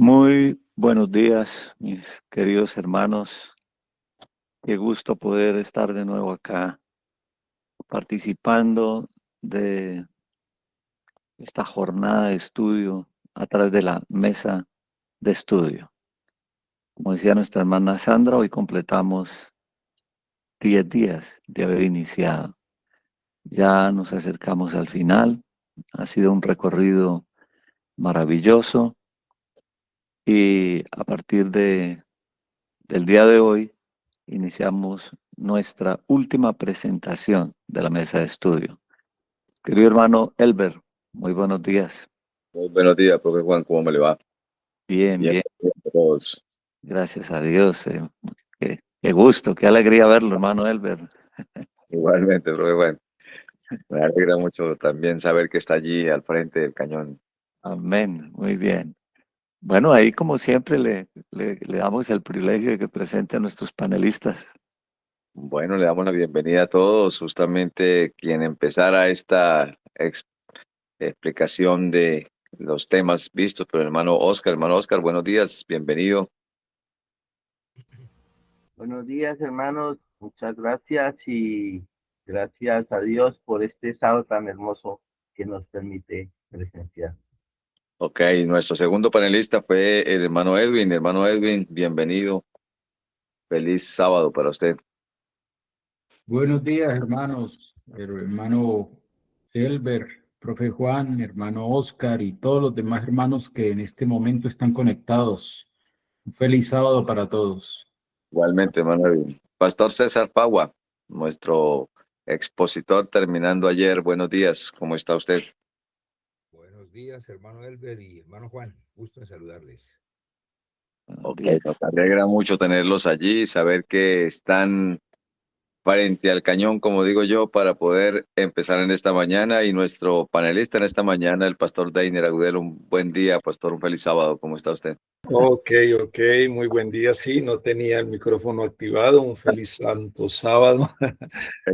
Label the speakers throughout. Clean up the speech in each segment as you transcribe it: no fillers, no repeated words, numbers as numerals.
Speaker 1: Muy buenos días, mis queridos hermanos. Qué gusto poder estar de nuevo acá participando de esta jornada de estudio a través de la mesa de estudio. Como decía nuestra hermana Sandra, hoy completamos 10 días de haber iniciado. Ya nos acercamos al final. Ha sido un recorrido maravilloso y a partir del día de hoy iniciamos nuestra última presentación de la mesa de estudio. Querido hermano Elber, muy buenos días.
Speaker 2: Muy buenos días, profe Juan, ¿cómo me le va?
Speaker 1: Bien,
Speaker 2: Bien,
Speaker 1: bien,
Speaker 2: bien a todos.
Speaker 1: gracias a Dios. Qué gusto, qué alegría verlo, hermano Elber.
Speaker 2: Igualmente, profe Juan. Me alegra mucho también saber que está allí al frente del cañón.
Speaker 1: Amén, muy bien. Bueno, ahí como siempre le damos el privilegio de que presente a nuestros panelistas.
Speaker 2: Bueno, le damos la bienvenida a todos. Justamente quien empezara esta explicación de los temas vistos por el hermano Oscar. Hermano Oscar, buenos días, bienvenido.
Speaker 3: Buenos días, hermanos. Muchas gracias y gracias a Dios por este sábado tan hermoso que nos permite presenciar.
Speaker 2: Ok, nuestro segundo panelista fue el hermano Edwin. Hermano Edwin, bienvenido. Feliz sábado para usted.
Speaker 4: Buenos días, hermanos, hermano Elber, profe Juan, hermano Oscar y todos los demás hermanos que en este momento están conectados. Un feliz sábado para todos.
Speaker 2: Igualmente, hermano Edwin. Pastor César Pagua, nuestro expositor terminando ayer. Buenos días, ¿cómo está usted?
Speaker 5: Buenos días, hermano Elber y hermano Juan. Gusto en saludarles.
Speaker 1: Buenos
Speaker 2: Ok,
Speaker 1: días.
Speaker 2: nos alegra mucho tenerlos allí, saber que están frente al cañón, como digo yo, para poder empezar en esta mañana. Y nuestro panelista en esta mañana, el pastor Deiner Agudelo. Un buen día, pastor, un feliz sábado. ¿Cómo está usted?
Speaker 6: Ok, muy buen día. Sí, no tenía el micrófono activado. Un feliz santo sábado. Mi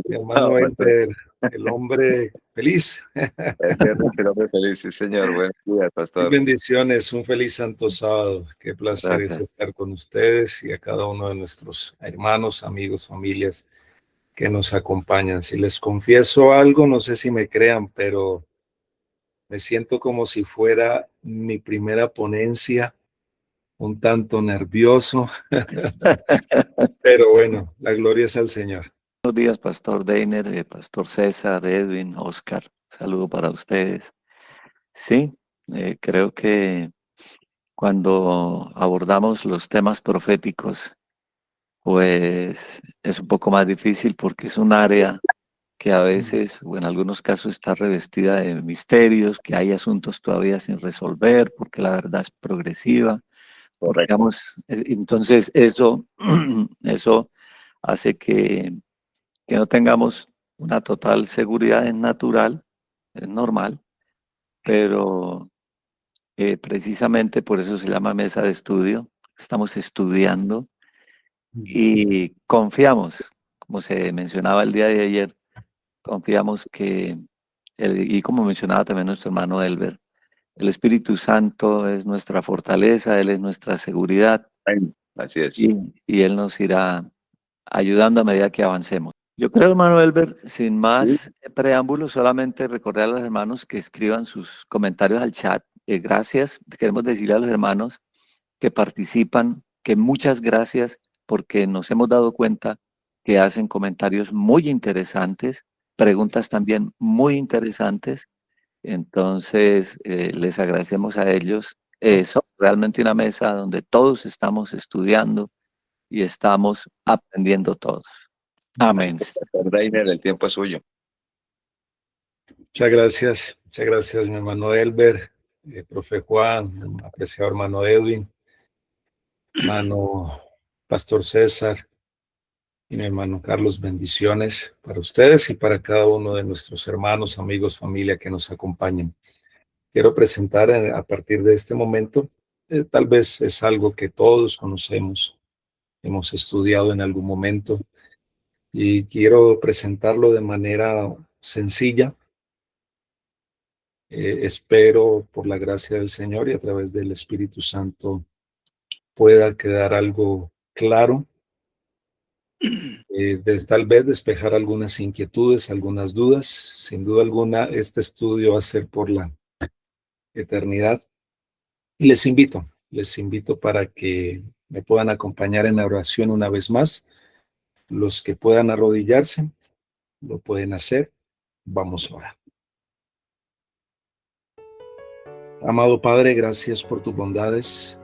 Speaker 2: Feliz
Speaker 6: hermano
Speaker 2: sábado, pastor.
Speaker 6: Elber, el hombre feliz.
Speaker 2: El viernes el hombre feliz, sí, señor. Buenos días,
Speaker 6: Y
Speaker 2: pastor.
Speaker 6: bendiciones, un feliz santo sábado. Qué placer es
Speaker 1: Gracias.
Speaker 6: estar con ustedes y a cada uno de nuestros hermanos, amigos, familias que nos acompañan. Si les confieso algo, no sé si me crean, pero me siento como si fuera mi primera ponencia, un tanto nervioso, pero bueno, la gloria es al Señor.
Speaker 1: Buenos días, pastor Deiner, pastor César, Edwin, Oscar. Saludo para ustedes. Sí, creo que cuando abordamos los temas proféticos, pues es un poco más difícil porque es un área que a veces o en algunos casos está revestida de misterios, que hay asuntos todavía sin resolver porque la verdad es progresiva, porque
Speaker 2: Correcto.
Speaker 1: entonces eso, eso hace que no tengamos una total seguridad en natural, es normal, pero precisamente por eso se llama mesa de estudio. Estamos estudiando y confiamos, como se mencionaba el día de ayer, confiamos que, y como mencionaba también nuestro hermano Elber, el Espíritu Santo es nuestra fortaleza, Él es nuestra seguridad
Speaker 2: Amén. Así es.
Speaker 1: y, y Él nos irá ayudando a medida que avancemos. Yo creo, hermano Elber, sin
Speaker 2: Sí.
Speaker 1: más preámbulos, solamente recordar a los hermanos que escriban sus comentarios al chat. Gracias, queremos decirle a los hermanos que participan, que muchas gracias porque nos hemos dado cuenta que hacen comentarios muy interesantes, preguntas también muy interesantes. Entonces, les agradecemos a ellos. Eso, realmente una mesa donde todos estamos estudiando y estamos aprendiendo todos.
Speaker 2: Así
Speaker 1: Amén.
Speaker 2: que, pastor Deiner, el tiempo es suyo.
Speaker 6: Muchas gracias, mi hermano Elber, profe Juan, apreciado hermano Edwin, hermano Pastor César y mi hermano Carlos. Bendiciones para ustedes y para cada uno de nuestros hermanos, amigos, familia que nos acompañan. Quiero presentar a partir de este momento, tal vez es algo que todos conocemos, hemos estudiado en algún momento, y quiero presentarlo de manera sencilla, Espero por la gracia del Señor y a través del Espíritu Santo pueda quedar algo claro, tal vez despejar algunas inquietudes, algunas dudas. Sin duda alguna, este estudio va a ser por la eternidad. Y les invito para que me puedan acompañar en la oración una vez más. Los que puedan arrodillarse, lo pueden hacer. Vamos a orar. Amado Padre, gracias por tus bondades.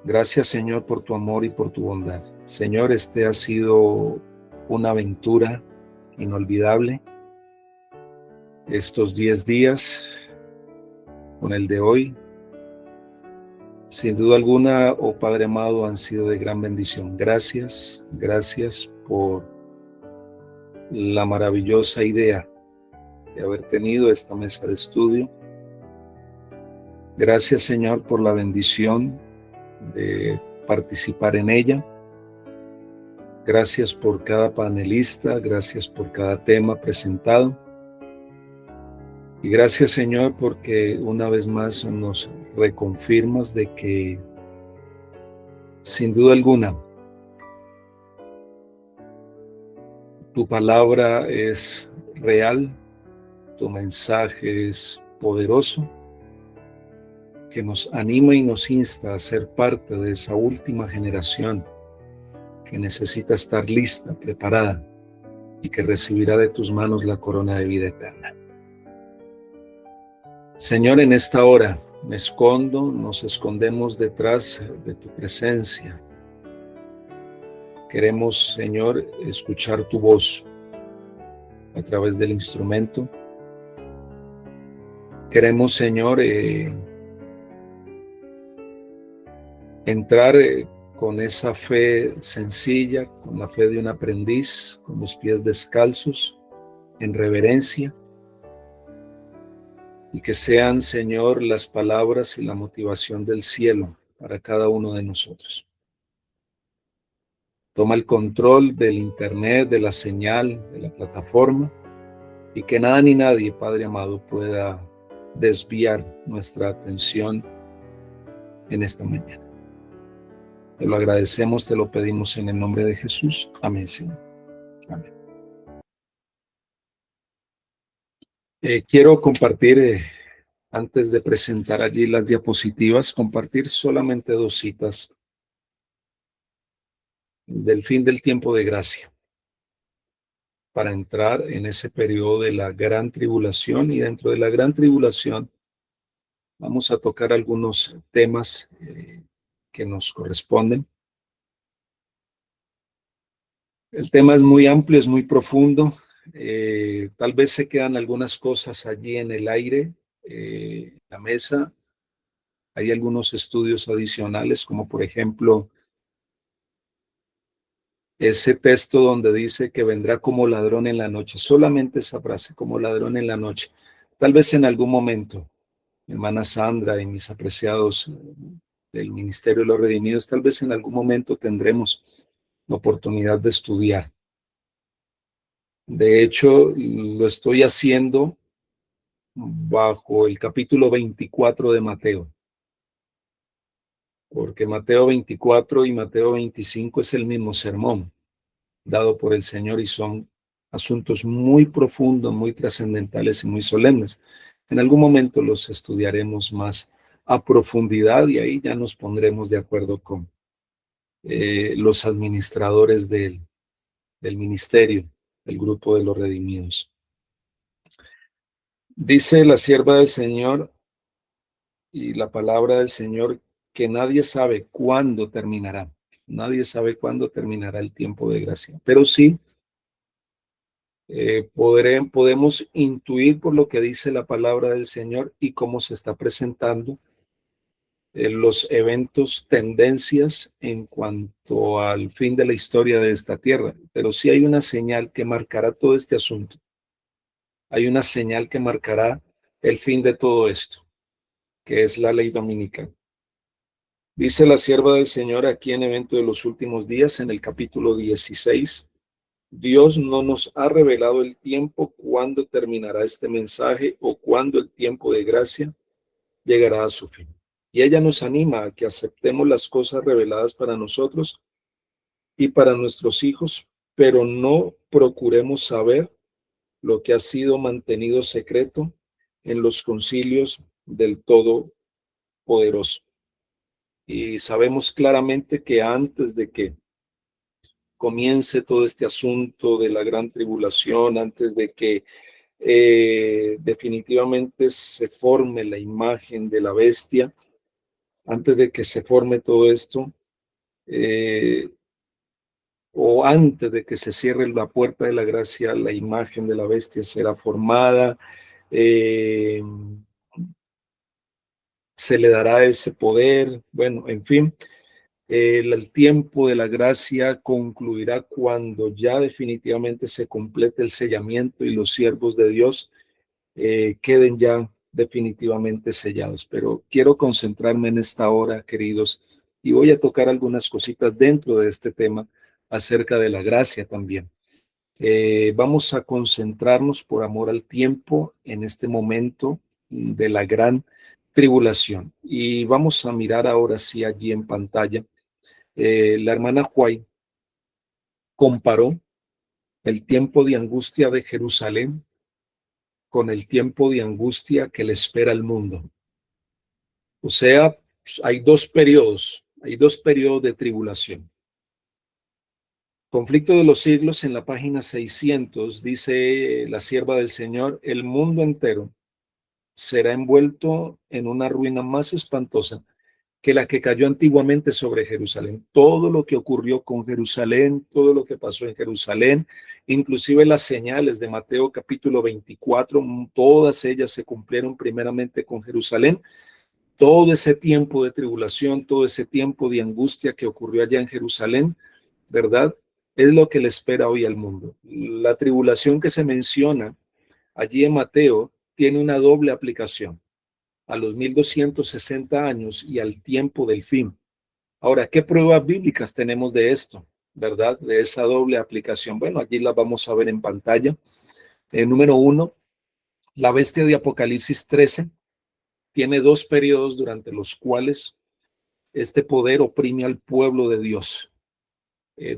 Speaker 6: Gracias, Señor, por tu amor y por tu bondad. Señor, este ha sido una aventura inolvidable. Estos 10 días, con el de hoy, sin duda alguna, oh Padre amado, han sido de gran bendición. Gracias por la maravillosa idea de haber tenido esta mesa de estudio. Gracias, Señor, por la bendición de participar en ella. Gracias por cada panelista, gracias por cada tema presentado. Y gracias, Señor, porque una vez más nos reconfirmas de que, sin duda alguna, tu palabra es real, tu mensaje es poderoso, que nos anima y nos insta a ser parte de esa última generación que necesita estar lista, preparada, y que recibirá de tus manos la corona de vida eterna. Señor, en esta hora me escondo, nos escondemos detrás de tu presencia. Queremos, Señor, escuchar tu voz a través del instrumento. Queremos, Señor, entrar con esa fe sencilla, con la fe de un aprendiz, con los pies descalzos, en reverencia, y que sean, Señor, las palabras y la motivación del cielo para cada uno de nosotros. Toma el control del internet, de la señal, de la plataforma, y que nada ni nadie, Padre amado, pueda desviar nuestra atención en esta mañana. Te lo agradecemos, te lo pedimos en el nombre de Jesús. Amén, Señor. Amén. Quiero compartir, antes de presentar allí las diapositivas, compartir solamente 2 citas del fin del tiempo de gracia, para entrar en ese periodo de la gran tribulación. Y dentro de la gran tribulación vamos a tocar algunos temas que nos corresponden. El tema es muy amplio, es muy profundo. Tal vez se quedan algunas cosas allí en el aire, en la mesa. Hay algunos estudios adicionales, como por ejemplo ese texto donde dice que vendrá como ladrón en la noche. Solamente esa frase, como ladrón en la noche. Tal vez en algún momento, mi hermana Sandra y mis apreciados del Ministerio de los Redimidos, tal vez en algún momento tendremos la oportunidad de estudiar. De hecho, lo estoy haciendo bajo el capítulo 24 de Mateo, porque Mateo 24 y Mateo 25 es el mismo sermón dado por el Señor y son asuntos muy profundos, muy trascendentales y muy solemnes. En algún momento los estudiaremos más a profundidad y ahí ya nos pondremos de acuerdo con los administradores del ministerio, del grupo de los redimidos. Dice la sierva del Señor y la palabra del Señor que nadie sabe cuándo terminará. Nadie sabe cuándo terminará el tiempo de gracia, pero sí podemos intuir por lo que dice la palabra del Señor y cómo se está presentando los eventos, tendencias en cuanto al fin de la historia de esta tierra. Pero sí hay una señal que marcará todo este asunto. Hay una señal que marcará el fin de todo esto, que es la ley dominical. Dice la sierva del Señor aquí en Evento de los Últimos Días, en el capítulo 16, Dios no nos ha revelado el tiempo cuándo terminará este mensaje o cuándo el tiempo de gracia llegará a su fin. Y ella nos anima a que aceptemos las cosas reveladas para nosotros y para nuestros hijos, pero no procuremos saber lo que ha sido mantenido secreto en los concilios del Todopoderoso. Y sabemos claramente que antes de que comience todo este asunto de la gran tribulación, antes de que definitivamente se forme la imagen de la bestia, antes de que se forme todo esto, o antes de que se cierre la puerta de la gracia, la imagen de la bestia será formada, se le dará ese poder, bueno, en fin. El tiempo de la gracia concluirá cuando ya definitivamente se complete el sellamiento y los siervos de Dios queden ya definitivamente sellados. Pero quiero concentrarme en esta hora, queridos, y voy a tocar algunas cositas dentro de este tema acerca de la gracia también. Vamos a concentrarnos por amor al tiempo en este momento de la gran tribulación. Y vamos a mirar ahora sí allí en pantalla. La hermana White comparó el tiempo de angustia de Jerusalén con el tiempo de angustia que le espera al mundo. O sea, hay dos periodos de tribulación. Conflicto de los siglos, en la página 600, dice la sierva del Señor: el mundo entero será envuelto en una ruina más espantosa que la que cayó antiguamente sobre Jerusalén. Todo lo que ocurrió con Jerusalén, todo lo que pasó en Jerusalén, inclusive las señales de Mateo capítulo 24, todas ellas se cumplieron primeramente con Jerusalén. Todo ese tiempo de tribulación, todo ese tiempo de angustia que ocurrió allá en Jerusalén, ¿verdad? Es lo que le espera hoy al mundo. La tribulación que se menciona allí en Mateo tiene una doble aplicación: a los 1260 años y al tiempo del fin. Ahora, ¿qué pruebas bíblicas tenemos de esto, verdad? De esa doble aplicación. Bueno, allí las vamos a ver en pantalla. Número 1, la bestia de Apocalipsis 13 tiene dos periodos durante los cuales este poder oprime al pueblo de Dios.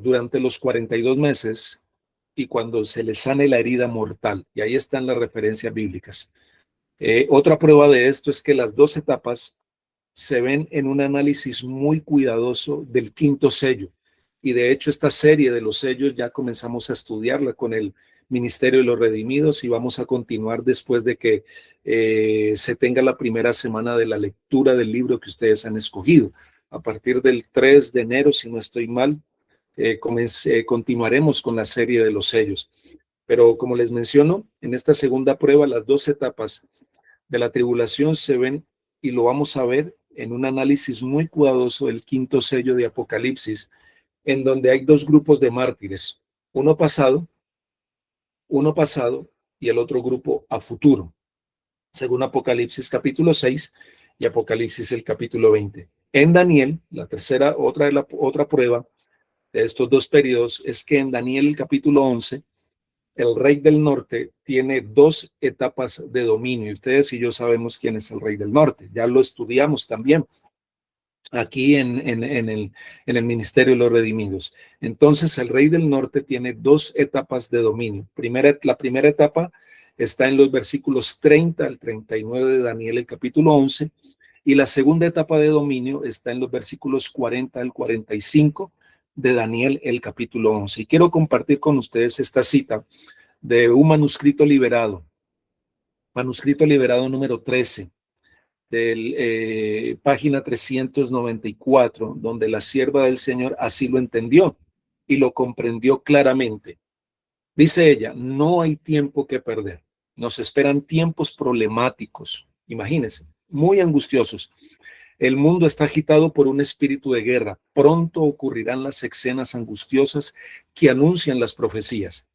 Speaker 6: Durante los 42 meses y cuando se le sane la herida mortal. Y ahí están las referencias bíblicas. Otra prueba de esto es que las dos etapas se ven en un análisis muy cuidadoso del quinto sello. Y de hecho esta serie de los sellos ya comenzamos a estudiarla con el Ministerio de los Redimidos y vamos a continuar después de que se tenga la primera semana de la lectura del libro que ustedes han escogido. A partir del 3 de enero, si no estoy mal, continuaremos con la serie de los sellos. Pero como les menciono, en esta segunda prueba las dos etapas de la tribulación se ven, y lo vamos a ver en un análisis muy cuidadoso del quinto sello de Apocalipsis, en donde hay dos grupos de mártires, uno pasado y el otro grupo a futuro, según Apocalipsis capítulo 6 y Apocalipsis el capítulo 20. En Daniel, otra prueba de estos dos periodos es que en Daniel el capítulo 11, el rey del norte tiene dos etapas de dominio. Ustedes y yo sabemos quién es el rey del norte. Ya lo estudiamos también aquí en el Ministerio de los Redimidos. Entonces, el rey del norte tiene dos etapas de dominio. La primera etapa está en los versículos 30 al 39 de Daniel, el capítulo 11, y la segunda etapa de dominio está en los versículos 40 al 45 de Daniel, el capítulo 11. Y quiero compartir con ustedes esta cita de un manuscrito liberado número 13, página 394, donde la sierva del Señor así lo entendió y lo comprendió claramente. Dice ella: no hay tiempo que perder. Nos esperan tiempos problemáticos, imagínense, muy angustiosos. El mundo está agitado por un espíritu de guerra. Pronto ocurrirán las escenas angustiosas que anuncian las profecías.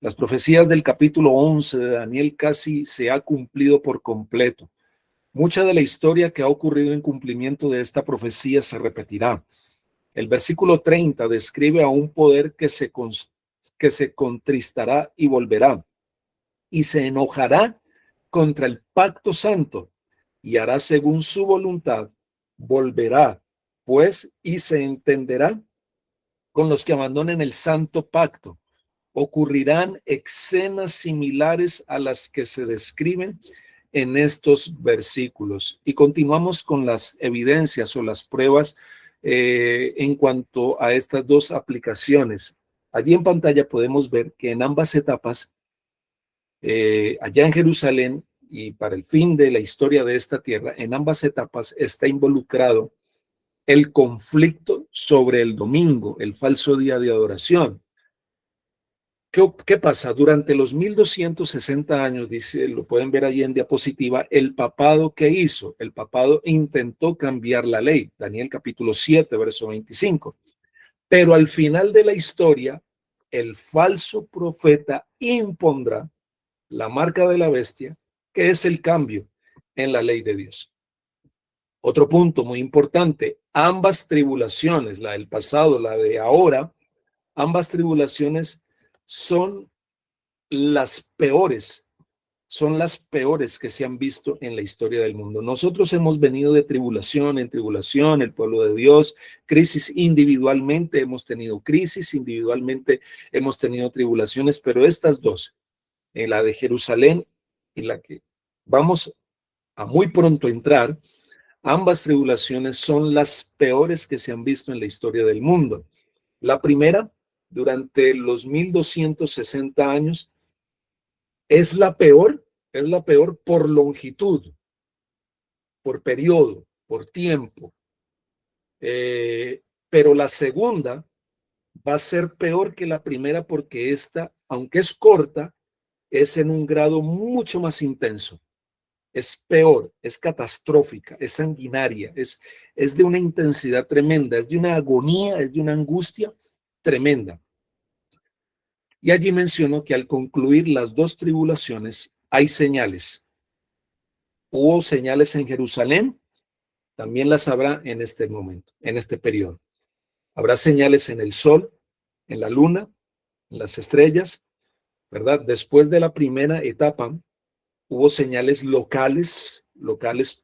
Speaker 6: Las profecías del capítulo 11 de Daniel casi se ha cumplido por completo. Mucha de la historia que ha ocurrido en cumplimiento de esta profecía se repetirá. El versículo 30 describe a un poder que se que se contristará y volverá, y se enojará contra el pacto santo, y hará según su voluntad, volverá, pues, y se entenderá con los que abandonen el santo pacto. Ocurrirán escenas similares a las que se describen en estos versículos. Y continuamos con las evidencias o las pruebas en cuanto a estas dos aplicaciones. Allí en pantalla podemos ver que en ambas etapas, allá en Jerusalén y para el fin de la historia de esta tierra, en ambas etapas está involucrado el conflicto sobre el domingo, el falso día de adoración. ¿Qué pasa? Durante los 1260 años, dice, lo pueden ver allí en diapositiva, el papado que hizo. El papado intentó cambiar la ley. Daniel capítulo 7, verso 25. Pero al final de la historia, el falso profeta impondrá la marca de la bestia, que es el cambio en la ley de Dios. Otro punto muy importante, ambas tribulaciones, la del pasado, la de ahora, ambas tribulaciones son las peores que se han visto en la historia del mundo. Nosotros hemos venido de tribulación en tribulación, el pueblo de Dios, crisis individualmente, hemos tenido crisis, individualmente hemos tenido tribulaciones, pero estas dos, en la de Jerusalén y la que vamos a muy pronto entrar, ambas tribulaciones son las peores que se han visto en la historia del mundo. La primera, durante los 1260 años, es la peor por longitud, por periodo, por tiempo. Pero la segunda va a ser peor que la primera porque esta, aunque es corta, es en un grado mucho más intenso. Es peor, es catastrófica, es sanguinaria, es de una intensidad tremenda, es de una agonía, es de una angustia tremenda. Y allí menciono que al concluir las dos tribulaciones hay señales. Hubo señales en Jerusalén, también las habrá en este momento, en este periodo. Habrá señales en el sol, en la luna, en las estrellas, ¿verdad? Después de la primera etapa, hubo señales locales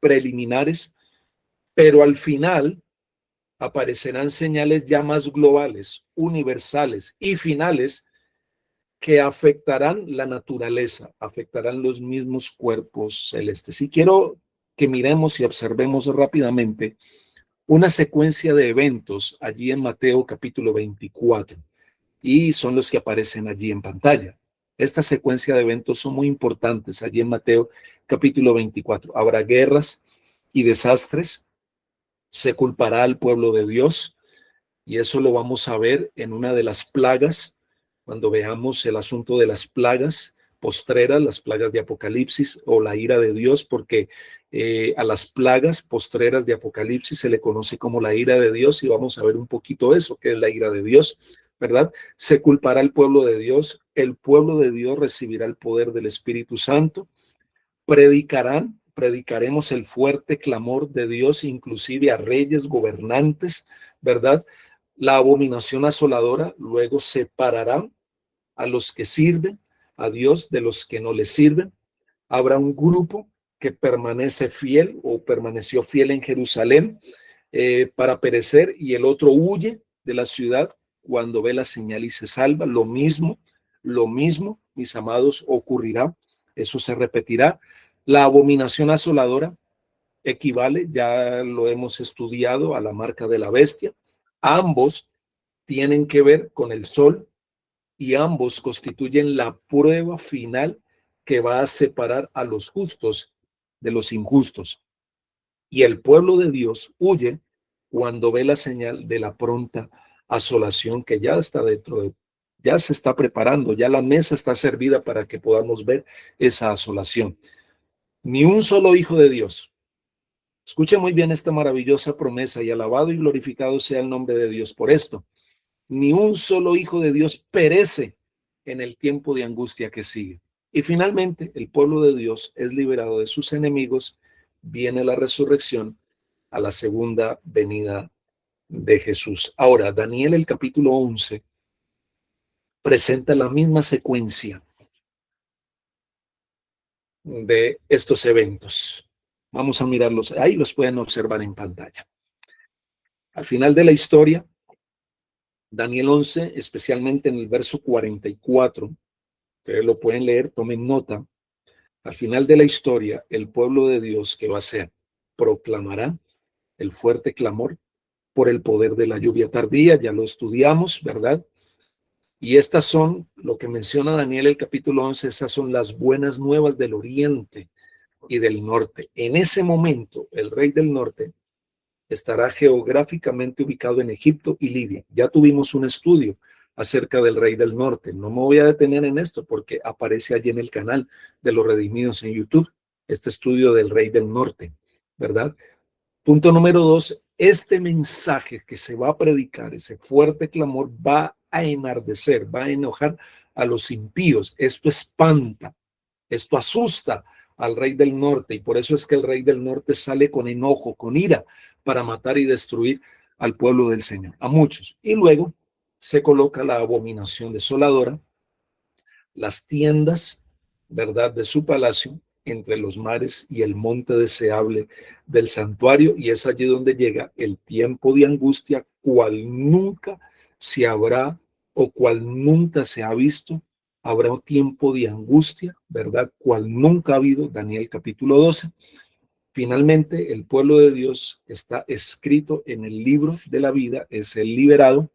Speaker 6: preliminares, pero al final aparecerán señales ya más globales, universales y finales que afectarán la naturaleza, afectarán los mismos cuerpos celestes. Y quiero que miremos y observemos rápidamente una secuencia de eventos allí en Mateo capítulo 24, y son los que aparecen allí en pantalla. Esta secuencia de eventos son muy importantes allí en Mateo capítulo 24. Habrá guerras y desastres, se culpará al pueblo de Dios, y eso lo vamos a ver en una de las plagas, cuando veamos el asunto de las plagas postreras, las plagas de Apocalipsis o la ira de Dios, porque a las plagas postreras de Apocalipsis se le conoce como la ira de Dios, y vamos a ver un poquito eso, que es la ira de Dios, ¿verdad? Se culpará al pueblo de Dios, el pueblo de Dios recibirá el poder del Espíritu Santo, predicaremos el fuerte clamor de Dios, inclusive a reyes, gobernantes, ¿verdad? La abominación asoladora luego separará a los que sirven a Dios de los que no le sirven. Habrá un grupo que permanece fiel o permaneció fiel en Jerusalén para perecer, y el otro huye de la ciudad cuando ve la señal y se salva. Lo mismo, mis amados, ocurrirá. Eso se repetirá. La abominación asoladora equivale, ya lo hemos estudiado, a la marca de la bestia. Ambos tienen que ver con el sol y ambos constituyen la prueba final que va a separar a los justos de los injustos. Y el pueblo de Dios huye cuando ve la señal de la pronta asolación que ya está ya se está preparando, ya la mesa está servida para que podamos ver esa asolación. Ni un solo hijo de Dios. Escuche muy bien esta maravillosa promesa, y alabado y glorificado sea el nombre de Dios por esto. Ni un solo hijo de Dios perece en el tiempo de angustia que sigue. Y finalmente, el pueblo de Dios es liberado de sus enemigos, viene la resurrección a la segunda venida de Jesús. Ahora, Daniel, el capítulo 11, presenta la misma secuencia de estos eventos. Vamos a mirarlos, ahí los pueden observar en pantalla. Al final de la historia, Daniel 11, especialmente en el verso 44, ustedes lo pueden leer, tomen nota. Al final de la historia, el pueblo de Dios, ¿qué va a hacer? Proclamará el fuerte clamor por el poder de la lluvia tardía, ya lo estudiamos, ¿verdad? Y estas son, lo que menciona Daniel el capítulo 11, esas son las buenas nuevas del oriente y del norte. En ese momento, el rey del norte estará geográficamente ubicado en Egipto y Libia. Ya tuvimos un estudio acerca del rey del norte. No me voy a detener en esto porque aparece allí en el canal de los Redimidos en YouTube, este estudio del rey del norte, ¿verdad? Punto número 2, este mensaje que se va a predicar, ese fuerte clamor, va a enardecer, va a enojar a los impíos. Esto espanta, esto asusta al rey del norte, y por eso es que el rey del norte sale con enojo, con ira, para matar y destruir al pueblo del Señor, a muchos. Y luego se coloca la abominación desoladora, las tiendas, ¿verdad?, de su palacio entre los mares y el monte deseable del santuario, y es allí donde llega el tiempo de angustia, cual nunca se habrá o cual nunca se ha visto. Habrá un tiempo de angustia, ¿verdad?, cual nunca ha habido. Daniel capítulo 12. Finalmente, el pueblo de Dios está escrito en el libro de la vida, es el liberado.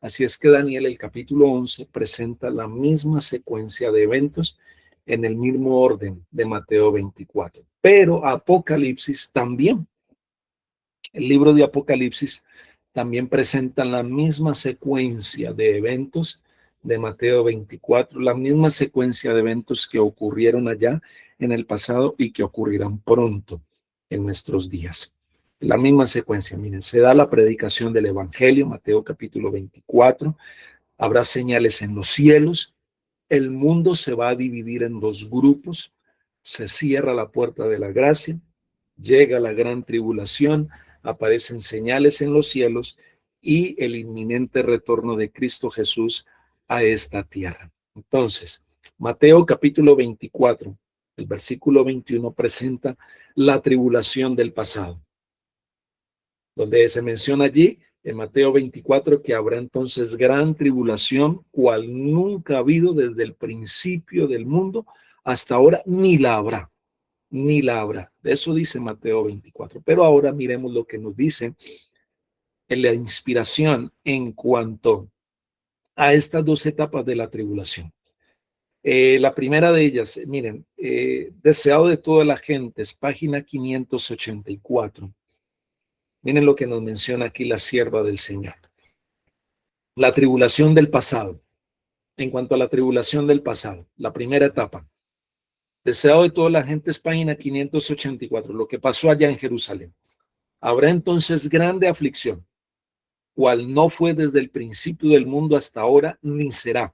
Speaker 6: Así es que Daniel, el capítulo 11, presenta la misma secuencia de eventos en el mismo orden de Mateo 24. Pero Apocalipsis también, el libro de Apocalipsis también presenta la misma secuencia de eventos de Mateo 24, la misma secuencia de eventos que ocurrieron allá en el pasado y que ocurrirán pronto en nuestros días. La misma secuencia, miren, se da la predicación del Evangelio, Mateo capítulo 24, habrá señales en los cielos, el mundo se va a dividir en dos grupos, se cierra la puerta de la gracia, llega la gran tribulación, aparecen señales en los cielos y el inminente retorno de Cristo Jesús a esta tierra. Entonces, Mateo capítulo 24, el versículo 21 presenta la tribulación del pasado, donde se menciona allí en Mateo 24 que habrá entonces gran tribulación, cual nunca ha habido desde el principio del mundo hasta ahora, ni la habrá. Ni la habrá. Eso dice Mateo 24. Pero ahora miremos lo que nos dice en la inspiración en cuanto a estas dos etapas de la tribulación. La primera de ellas, miren, deseado de toda la gente, es página 584. Miren lo que nos menciona aquí la sierva del Señor. La tribulación del pasado. En cuanto a la tribulación del pasado, la primera etapa. Deseado de toda la gente es página 584, lo que pasó allá en Jerusalén. Habrá entonces grande aflicción, cual no fue desde el principio del mundo hasta ahora, ni será.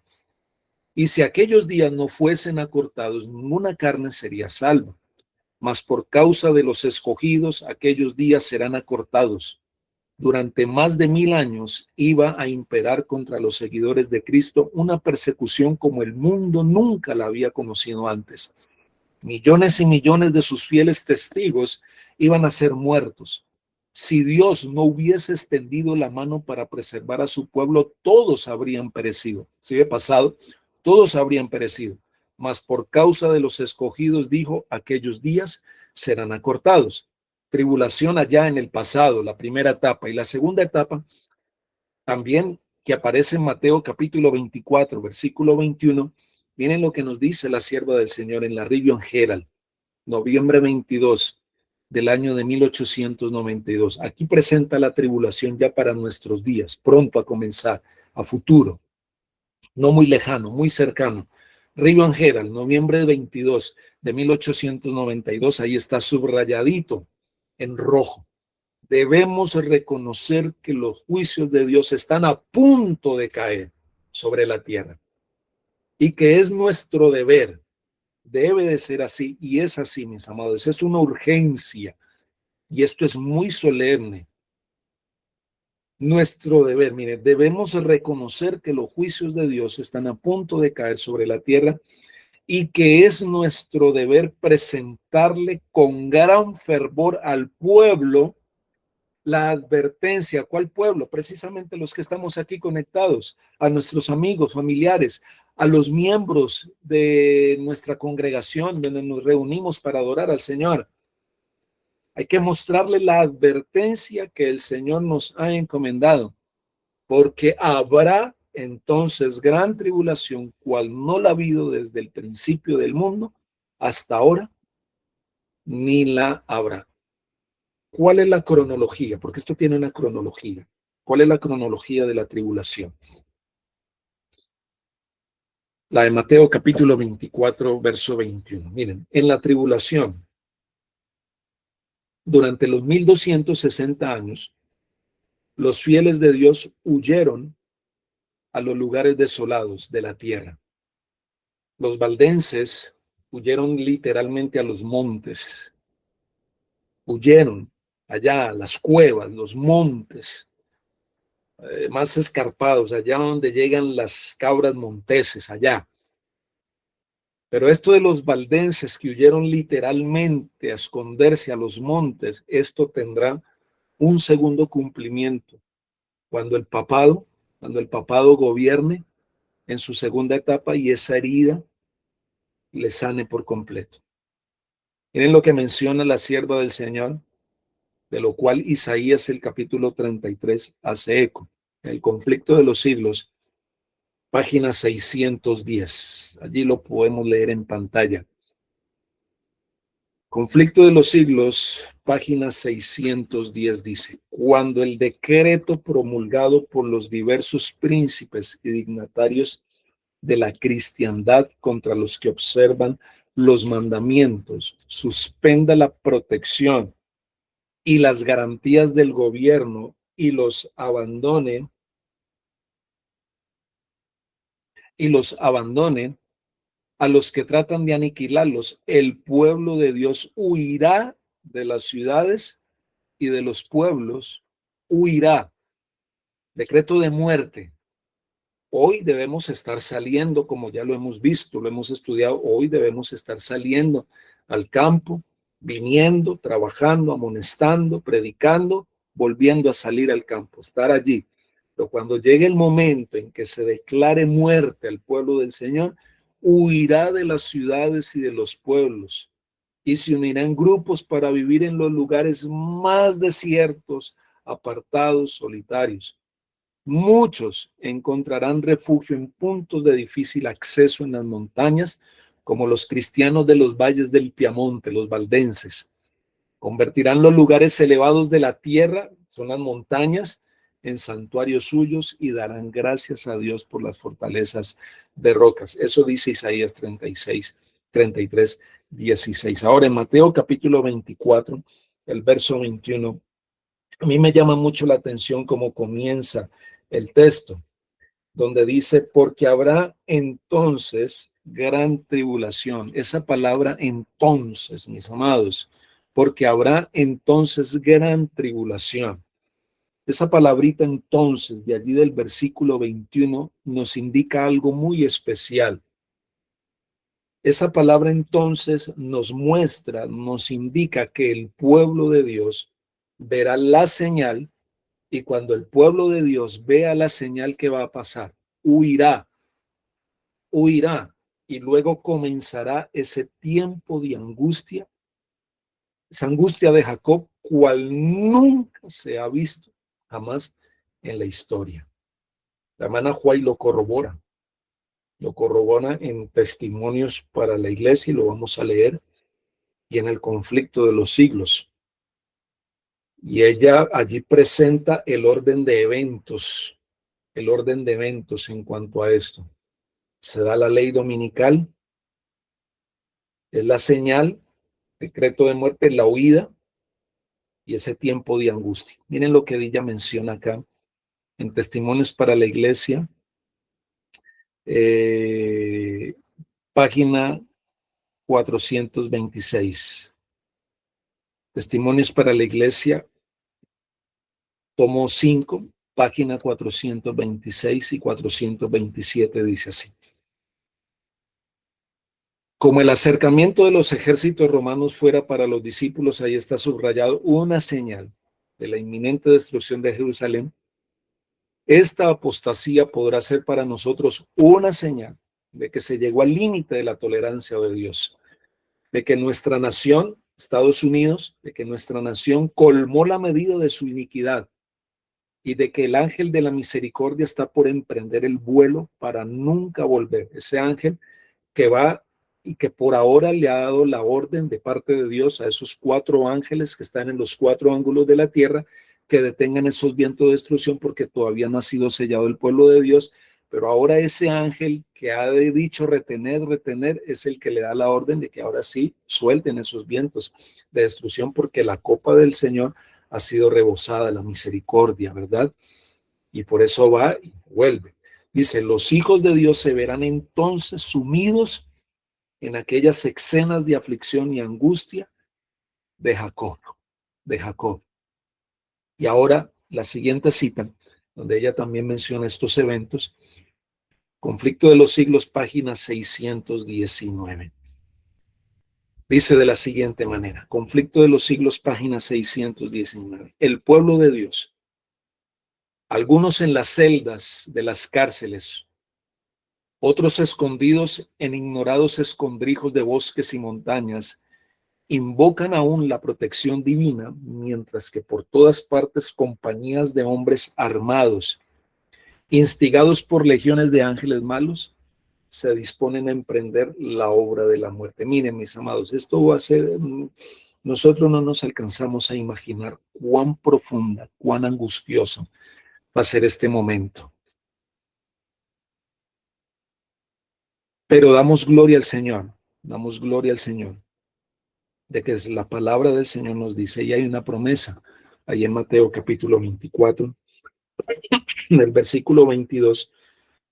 Speaker 6: Y si aquellos días no fuesen acortados, ninguna carne sería salva. Mas por causa de los escogidos, aquellos días serán acortados. Durante más de 1000 años iba a imperar contra los seguidores de Cristo una persecución como el mundo nunca la había conocido antes. Millones y millones de sus fieles testigos iban a ser muertos. Si Dios no hubiese extendido la mano para preservar a su pueblo, todos habrían perecido. ¿Sigue pasado? Todos habrían perecido. Mas por causa de los escogidos, dijo, aquellos días serán acortados. Tribulación allá en el pasado, la primera etapa. Y la segunda etapa, también que aparece en Mateo capítulo 24, versículo 21, miren lo que nos dice la sierva del Señor en la Review Herald, noviembre 22 del año de 1892. Aquí presenta la tribulación ya para nuestros días, pronto a comenzar, a futuro, no muy lejano, muy cercano. Review Herald, noviembre 22 de 1892, ahí está subrayadito en rojo. Debemos reconocer que los juicios de Dios están a punto de caer sobre la tierra y que es nuestro deber. Debe de ser así y es así, mis amados. Es una urgencia y esto es muy solemne. nuestro deber. Mire, debemos reconocer que los juicios de Dios están a punto de caer sobre la tierra y que es nuestro deber presentarle con gran fervor al pueblo la advertencia. ¿Cuál pueblo? Precisamente los que estamos aquí conectados, a nuestros amigos, familiares, a los miembros de nuestra congregación donde nos reunimos para adorar al Señor. Hay que mostrarle la advertencia que el Señor nos ha encomendado, porque habrá entonces gran tribulación, cual no la ha habido desde el principio del mundo hasta ahora, ni la habrá. ¿Cuál es la cronología? Porque esto tiene una cronología. ¿Cuál es la cronología de la tribulación? La de Mateo capítulo 24, verso 21. Miren, en la tribulación, durante los 1260 años, los fieles de Dios huyeron a los lugares desolados de la tierra. Los valdenses huyeron literalmente a los montes, huyeron allá a las cuevas, los montes más escarpados, allá donde llegan las cabras monteses, allá. Pero esto de los valdenses que huyeron literalmente a esconderse a los montes, esto tendrá un segundo cumplimiento cuando el papado gobierne en su segunda etapa y esa herida le sane por completo. Miren lo que menciona la sierva del Señor, de lo cual Isaías el capítulo 33 hace eco. El conflicto de los siglos, página 610. Allí lo podemos leer en pantalla. Conflicto de los siglos, página 610 dice: cuando el decreto promulgado por los diversos príncipes y dignatarios de la cristiandad contra los que observan los mandamientos suspenda la protección y las garantías del gobierno y los abandone a los que tratan de aniquilarlos, el pueblo de Dios huirá de las ciudades y de los pueblos, huirá. Decreto de muerte. Hoy debemos estar saliendo, como ya lo hemos visto, lo hemos estudiado, hoy debemos estar saliendo al campo, viniendo, trabajando, amonestando, predicando, volviendo a salir al campo, estar allí. Pero cuando llegue el momento en que se declare muerte al pueblo del Señor, huirá de las ciudades y de los pueblos y se unirá en grupos para vivir en los lugares más desiertos, apartados, solitarios. Muchos encontrarán refugio en puntos de difícil acceso en las montañas, como los cristianos de los valles del Piamonte, los valdenses. Convertirán los lugares elevados de la tierra, son las montañas, en santuarios suyos y darán gracias a Dios por las fortalezas de rocas. Eso dice Isaías 36, 33, 16. Ahora en Mateo capítulo 24, el verso 21, a mí me llama mucho la atención cómo comienza el texto, donde dice, porque habrá entonces gran tribulación. Esa palabra entonces, mis amados, porque habrá entonces gran tribulación. Esa palabrita entonces, de allí del versículo 21, nos indica algo muy especial. Esa palabra entonces nos muestra, nos indica que el pueblo de Dios verá la señal y cuando el pueblo de Dios vea la señal que va a pasar, huirá y luego comenzará ese tiempo de angustia, esa angustia de Jacob, cual nunca se ha visto jamás en la historia. La hermana Juay lo corrobora en Testimonios para la Iglesia y lo vamos a leer, y en el conflicto de los siglos. Y ella allí presenta el orden de eventos en cuanto a esto. Se da la ley dominical, es la señal, decreto de muerte, la huida y ese tiempo de angustia. Miren lo que ella menciona acá en Testimonios para la Iglesia, página 426. Testimonios para la Iglesia, tomo 5, página 426 y 427, dice así. Como el acercamiento de los ejércitos romanos fuera para los discípulos, ahí está subrayado, una señal de la inminente destrucción de Jerusalén, esta apostasía podrá ser para nosotros una señal de que se llegó al límite de la tolerancia de Dios, de que nuestra nación, Estados Unidos, de que nuestra nación colmó la medida de su iniquidad y de que el ángel de la misericordia está por emprender el vuelo para nunca volver. Ese ángel que va y que por ahora le ha dado la orden de parte de Dios a esos 4 ángeles que están en los 4 ángulos de la tierra, que detengan esos vientos de destrucción porque todavía no ha sido sellado el pueblo de Dios. Pero ahora ese ángel que ha dicho retener, es el que le da la orden de que ahora sí suelten esos vientos de destrucción porque la copa del Señor ha sido rebosada, la misericordia, ¿verdad? Y por eso va y vuelve. Dice, los hijos de Dios se verán entonces sumidos en aquellas escenas de aflicción y angustia de Jacob. Y ahora la siguiente cita, donde ella también menciona estos eventos, Conflicto de los siglos, página 619. Dice de la siguiente manera, Conflicto de los siglos, página 619. El pueblo de Dios, algunos en las celdas de las cárceles, otros escondidos en ignorados escondrijos de bosques y montañas, invocan aún la protección divina, mientras que por todas partes compañías de hombres armados, instigados por legiones de ángeles malos, se disponen a emprender la obra de la muerte. Miren, mis amados, esto va a ser, nosotros no nos alcanzamos a imaginar cuán profunda, cuán angustioso va a ser este momento. Pero damos gloria al Señor de que la palabra del Señor nos dice, y hay una promesa ahí en Mateo capítulo 24, en el versículo 22,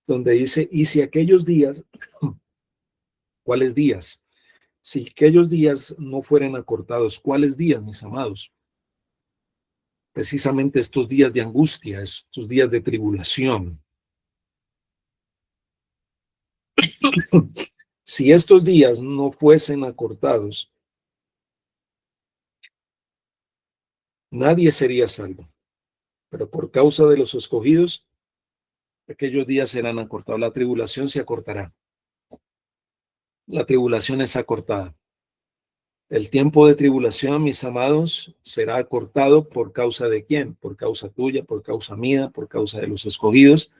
Speaker 6: donde dice, y si aquellos días, ¿cuáles días? Si aquellos días no fueran acortados, ¿cuáles días, mis amados? Precisamente estos días de angustia, estos días de tribulación. Si estos días no fuesen acortados, nadie sería salvo. Pero por causa de los escogidos, aquellos días serán acortados. La tribulación se acortará. La tribulación es acortada. El tiempo de tribulación, mis amados, será acortado por causa de quién? Por causa tuya, por causa mía, por causa de los escogidos.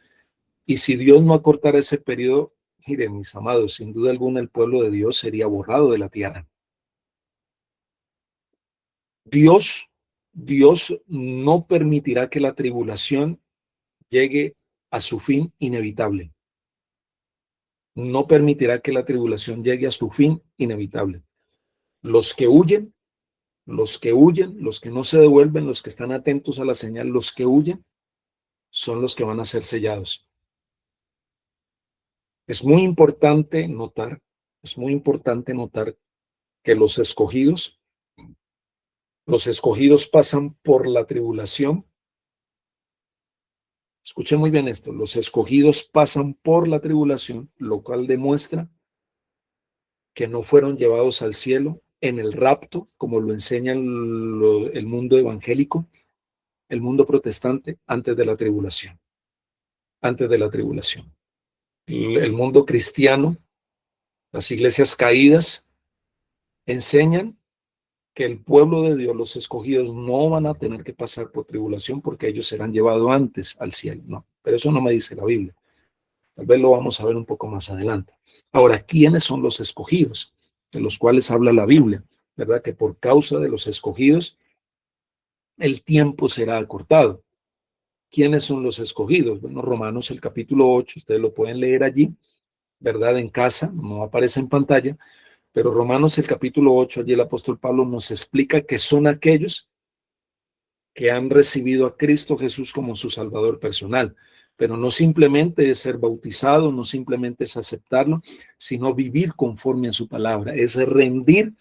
Speaker 6: Y si Dios no acortara ese periodo, miren, mis amados, sin duda alguna el pueblo de Dios sería borrado de la tierra. Dios no permitirá que la tribulación llegue a su fin inevitable. No permitirá que la tribulación llegue a su fin inevitable. Los que huyen, los que no se devuelven, los que están atentos a la señal, los que huyen, son los que van a ser sellados. Es muy importante notar que los escogidos pasan por la tribulación. Escuchen muy bien esto, los escogidos pasan por la tribulación, lo cual demuestra que no fueron llevados al cielo en el rapto, como lo enseña el mundo evangélico, el mundo protestante, antes de la tribulación. El mundo cristiano, las iglesias caídas, enseñan que el pueblo de Dios, los escogidos, no van a tener que pasar por tribulación porque ellos serán llevados antes al cielo. No, pero eso no me dice la Biblia. Tal vez lo vamos a ver un poco más adelante. Ahora, ¿quiénes son los escogidos? De los cuales habla la Biblia, ¿verdad? Que por causa de los escogidos, el tiempo será acortado. ¿Quiénes son los escogidos? Bueno, Romanos, el capítulo 8, ustedes lo pueden leer allí, ¿verdad? En casa, no aparece en pantalla, pero Romanos, el capítulo 8, allí el apóstol Pablo nos explica que son aquellos que han recibido a Cristo Jesús como su Salvador personal. Pero no simplemente es ser bautizado, no simplemente es aceptarlo, sino vivir conforme a su palabra, es rendir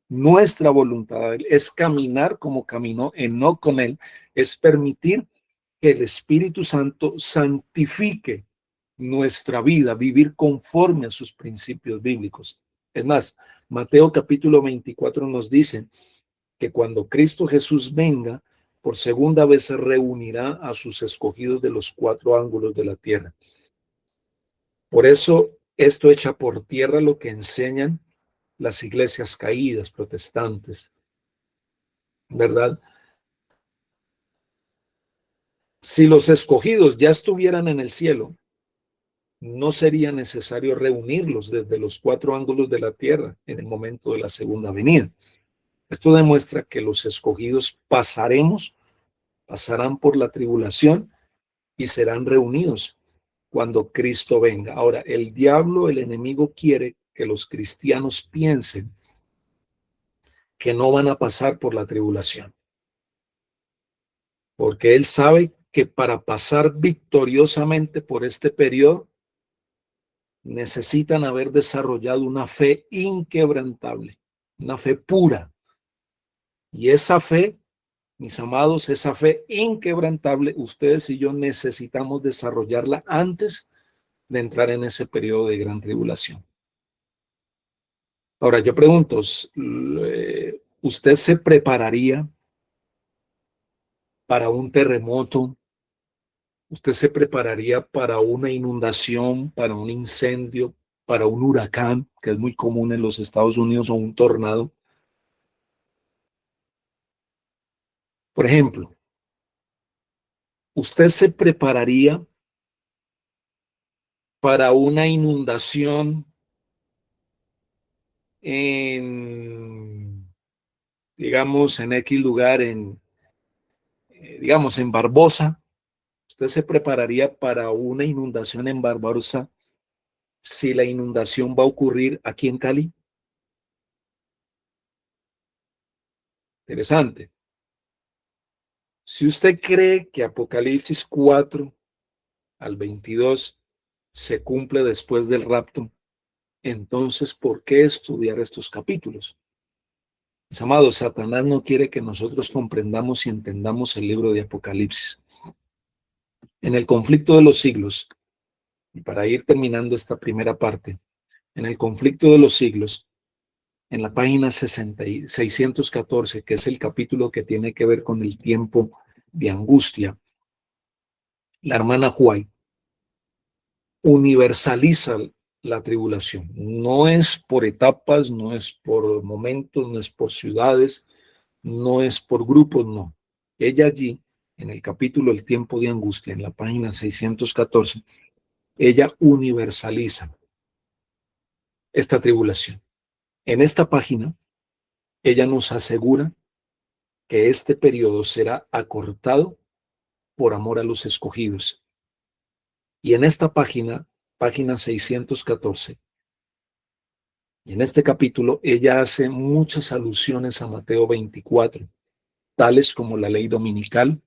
Speaker 6: nuestra voluntad a él, es caminar como caminó Enoc con él, es permitir que el Espíritu Santo santifique nuestra vida, vivir conforme a sus principios bíblicos. Es más, Mateo capítulo 24 nos dice que cuando Cristo Jesús venga, por segunda vez se reunirá a sus escogidos de los 4 ángulos de la tierra. Por eso, esto echa por tierra lo que enseñan las iglesias caídas, protestantes, ¿verdad? Si los escogidos ya estuvieran en el cielo, no sería necesario reunirlos desde los 4 ángulos de la tierra en el momento de la segunda venida. Esto demuestra que los escogidos pasarán por la tribulación y serán reunidos cuando Cristo venga. Ahora, el diablo, el enemigo, quiere que los cristianos piensen que no van a pasar por la tribulación, porque él sabe que para pasar victoriosamente por este periodo necesitan haber desarrollado una fe inquebrantable, una fe pura. Y esa fe, mis amados, esa fe inquebrantable, ustedes y yo necesitamos desarrollarla antes de entrar en ese periodo de gran tribulación. Ahora, yo pregunto, ¿usted se prepararía para un terremoto? ¿Usted se prepararía para una inundación, para un incendio, para un huracán, que es muy común en los Estados Unidos, o un tornado? Por ejemplo, ¿usted se prepararía para una inundación digamos, en X lugar, digamos, en Barbosa? ¿Usted se prepararía para una inundación en Barbosa si la inundación va a ocurrir aquí en Cali? Interesante. Si usted cree que Apocalipsis 4 al 22 se cumple después del rapto, entonces, ¿por qué estudiar estos capítulos? Mis amados, Satanás no quiere que nosotros comprendamos y entendamos el libro de Apocalipsis. En el conflicto de los siglos, y para ir terminando esta primera parte, en el conflicto de los siglos, en la página 614, que es el capítulo que tiene que ver con el tiempo de angustia, la hermana White universaliza la tribulación. No es por etapas, no es por momentos, no es por ciudades, no es por grupos, no. Ella allí, en el capítulo El tiempo de angustia, en la página 614, ella universaliza esta tribulación. En esta página, ella nos asegura que este periodo será acortado por amor a los escogidos. Y en esta página 614, y en este capítulo, ella hace muchas alusiones a Mateo 24, tales como la ley dominical,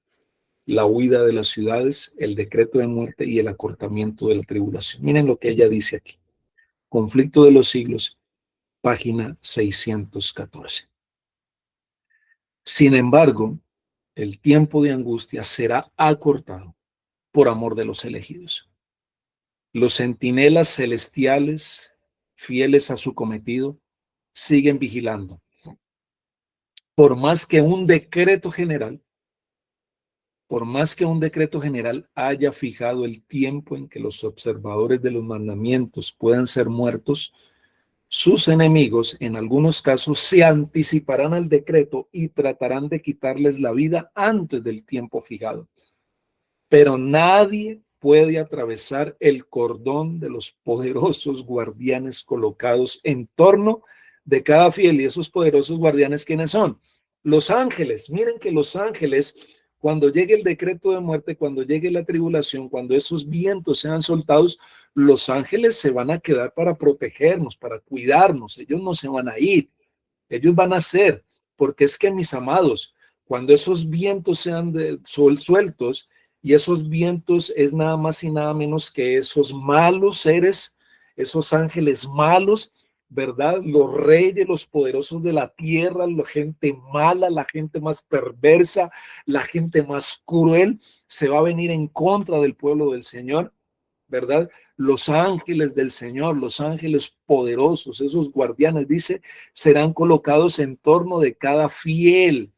Speaker 6: la huida de las ciudades, el decreto de muerte y el acortamiento de la tribulación. Miren lo que ella dice aquí. Conflicto de los siglos, página 614. Sin embargo, el tiempo de angustia será acortado por amor de los elegidos. Los centinelas celestiales, fieles a su cometido, siguen vigilando. Por más que un decreto general haya fijado el tiempo en que los observadores de los mandamientos puedan ser muertos, sus enemigos en algunos casos se anticiparán al decreto y tratarán de quitarles la vida antes del tiempo fijado. Pero nadie puede atravesar el cordón de los poderosos guardianes colocados en torno de cada fiel. Y esos poderosos guardianes, ¿quiénes son? Los ángeles. Miren que los ángeles, cuando llegue el decreto de muerte, cuando llegue la tribulación, cuando esos vientos sean soltados, los ángeles se van a quedar para protegernos, para cuidarnos. Ellos no se van a ir, ellos van a ser, porque es que, mis amados, cuando esos vientos sean sueltos, y esos vientos es nada más y nada menos que esos malos seres, esos ángeles malos ¿verdad? Los reyes, los poderosos de la tierra, la gente mala, la gente más perversa, la gente más cruel, se va a venir en contra del pueblo del Señor, ¿verdad? Los ángeles del Señor, los ángeles poderosos, esos guardianes, dice, serán colocados en torno de cada fiel.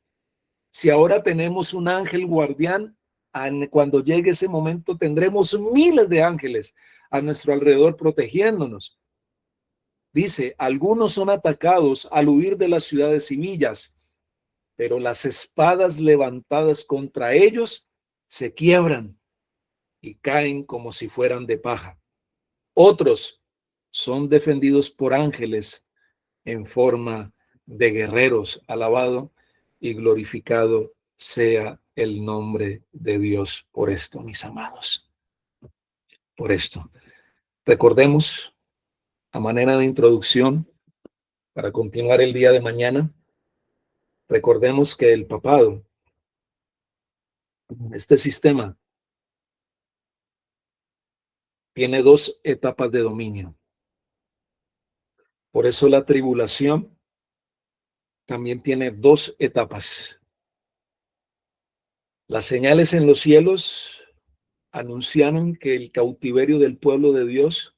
Speaker 6: Si ahora tenemos un ángel guardián, cuando llegue ese momento tendremos miles de ángeles a nuestro alrededor protegiéndonos. Dice, algunos son atacados al huir de las ciudades y villas, pero las espadas levantadas contra ellos se quiebran y caen como si fueran de paja. Otros son defendidos por ángeles en forma de guerreros. Alabado y glorificado sea el nombre de Dios por esto, mis amados. Por esto. Recordemos, a manera de introducción, para continuar el día de mañana, recordemos que el papado, este sistema, tiene dos etapas de dominio. Por eso la tribulación también tiene dos etapas. Las señales en los cielos anunciaron que el cautiverio del pueblo de Dios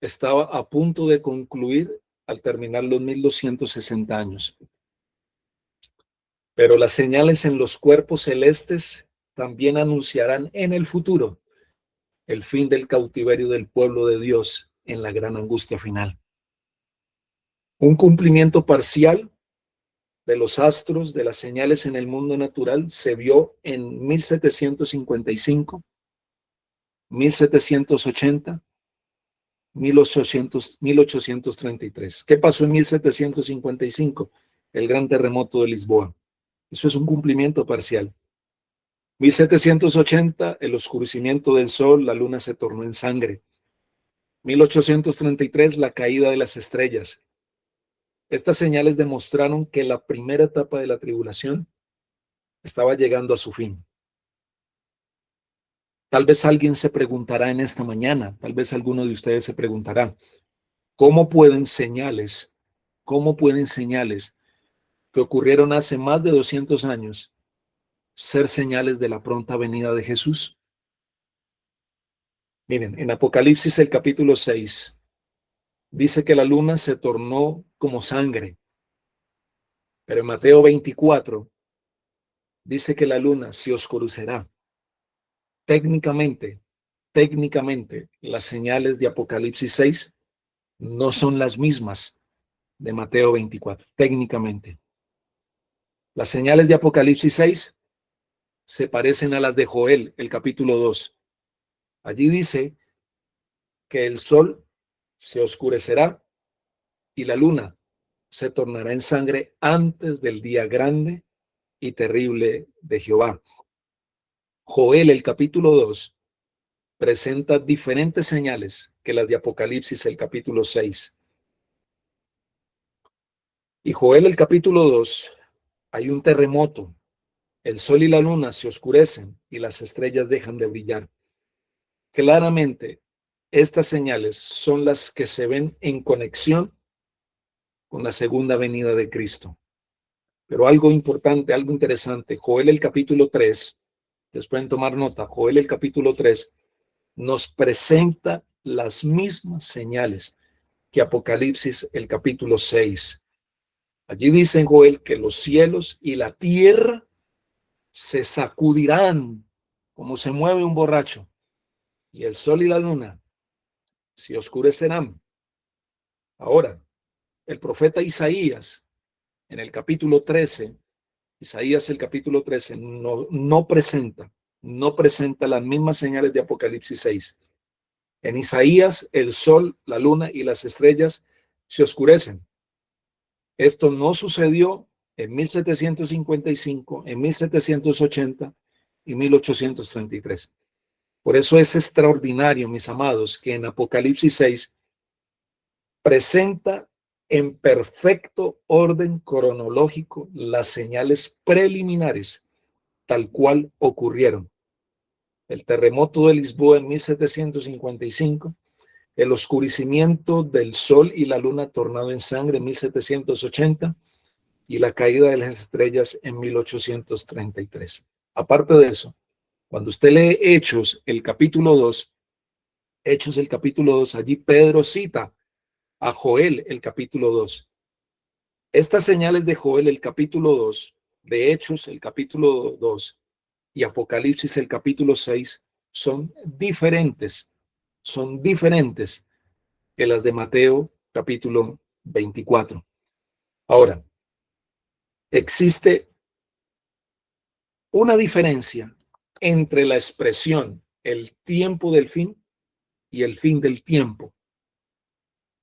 Speaker 6: estaba a punto de concluir al terminar los 1260 años. Pero las señales en los cuerpos celestes también anunciarán en el futuro el fin del cautiverio del pueblo de Dios en la gran angustia final. Un cumplimiento parcial de los astros, de las señales en el mundo natural, se vio en 1755, 1780, 1833. ¿Qué pasó en 1755? El gran terremoto de Lisboa. Eso es un cumplimiento parcial. 1780, el oscurecimiento del sol, la luna se tornó en sangre. 1833, la caída de las estrellas. Estas señales demostraron que la primera etapa de la tribulación estaba llegando a su fin. Tal vez alguien se preguntará en esta mañana, tal vez alguno de ustedes se preguntará, ¿cómo pueden señales que ocurrieron hace más de 200 años ser señales de la pronta venida de Jesús? Miren, en Apocalipsis el capítulo 6 dice que la luna se tornó como sangre, pero en Mateo 24 dice que la luna se oscurecerá. Técnicamente, las señales de Apocalipsis 6 no son las mismas de Mateo 24, técnicamente. Las señales de Apocalipsis 6 se parecen a las de Joel, el capítulo 2. Allí dice que el sol se oscurecerá y la luna se tornará en sangre antes del día grande y terrible de Jehová. Joel, el capítulo 2, presenta diferentes señales que las de Apocalipsis, el capítulo 6. Y Joel, el capítulo 2, hay un terremoto. El sol y la luna se oscurecen y las estrellas dejan de brillar. Claramente, estas señales son las que se ven en conexión con la segunda venida de Cristo. Pero algo importante, algo interesante, Joel el capítulo 3, les pueden tomar nota, Joel el capítulo 3 nos presenta las mismas señales que Apocalipsis el capítulo 6. Allí dice en Joel que los cielos y la tierra se sacudirán como se mueve un borracho, y el sol y la luna se oscurecerán. Ahora, el profeta Isaías, en el capítulo 13, Isaías el capítulo 13, no presenta las mismas señales de Apocalipsis 6. En Isaías, el sol, la luna y las estrellas se oscurecen. Esto no sucedió en 1755, en 1780 y 1833. Por eso es extraordinario, mis amados, que en Apocalipsis 6 presenta en perfecto orden cronológico las señales preliminares, tal cual ocurrieron. El terremoto de Lisboa en 1755, el oscurecimiento del sol y la luna tornado en sangre en 1780 y la caída de las estrellas en 1833. Aparte de eso, cuando usted lee Hechos, el capítulo 2, allí Pedro cita a Joel, el capítulo 2. Estas señales de Joel, el capítulo 2, de Hechos, el capítulo 2, y Apocalipsis, el capítulo 6, son diferentes que las de Mateo, capítulo 24. Ahora, existe una diferencia entre la expresión el tiempo del fin y el fin del tiempo.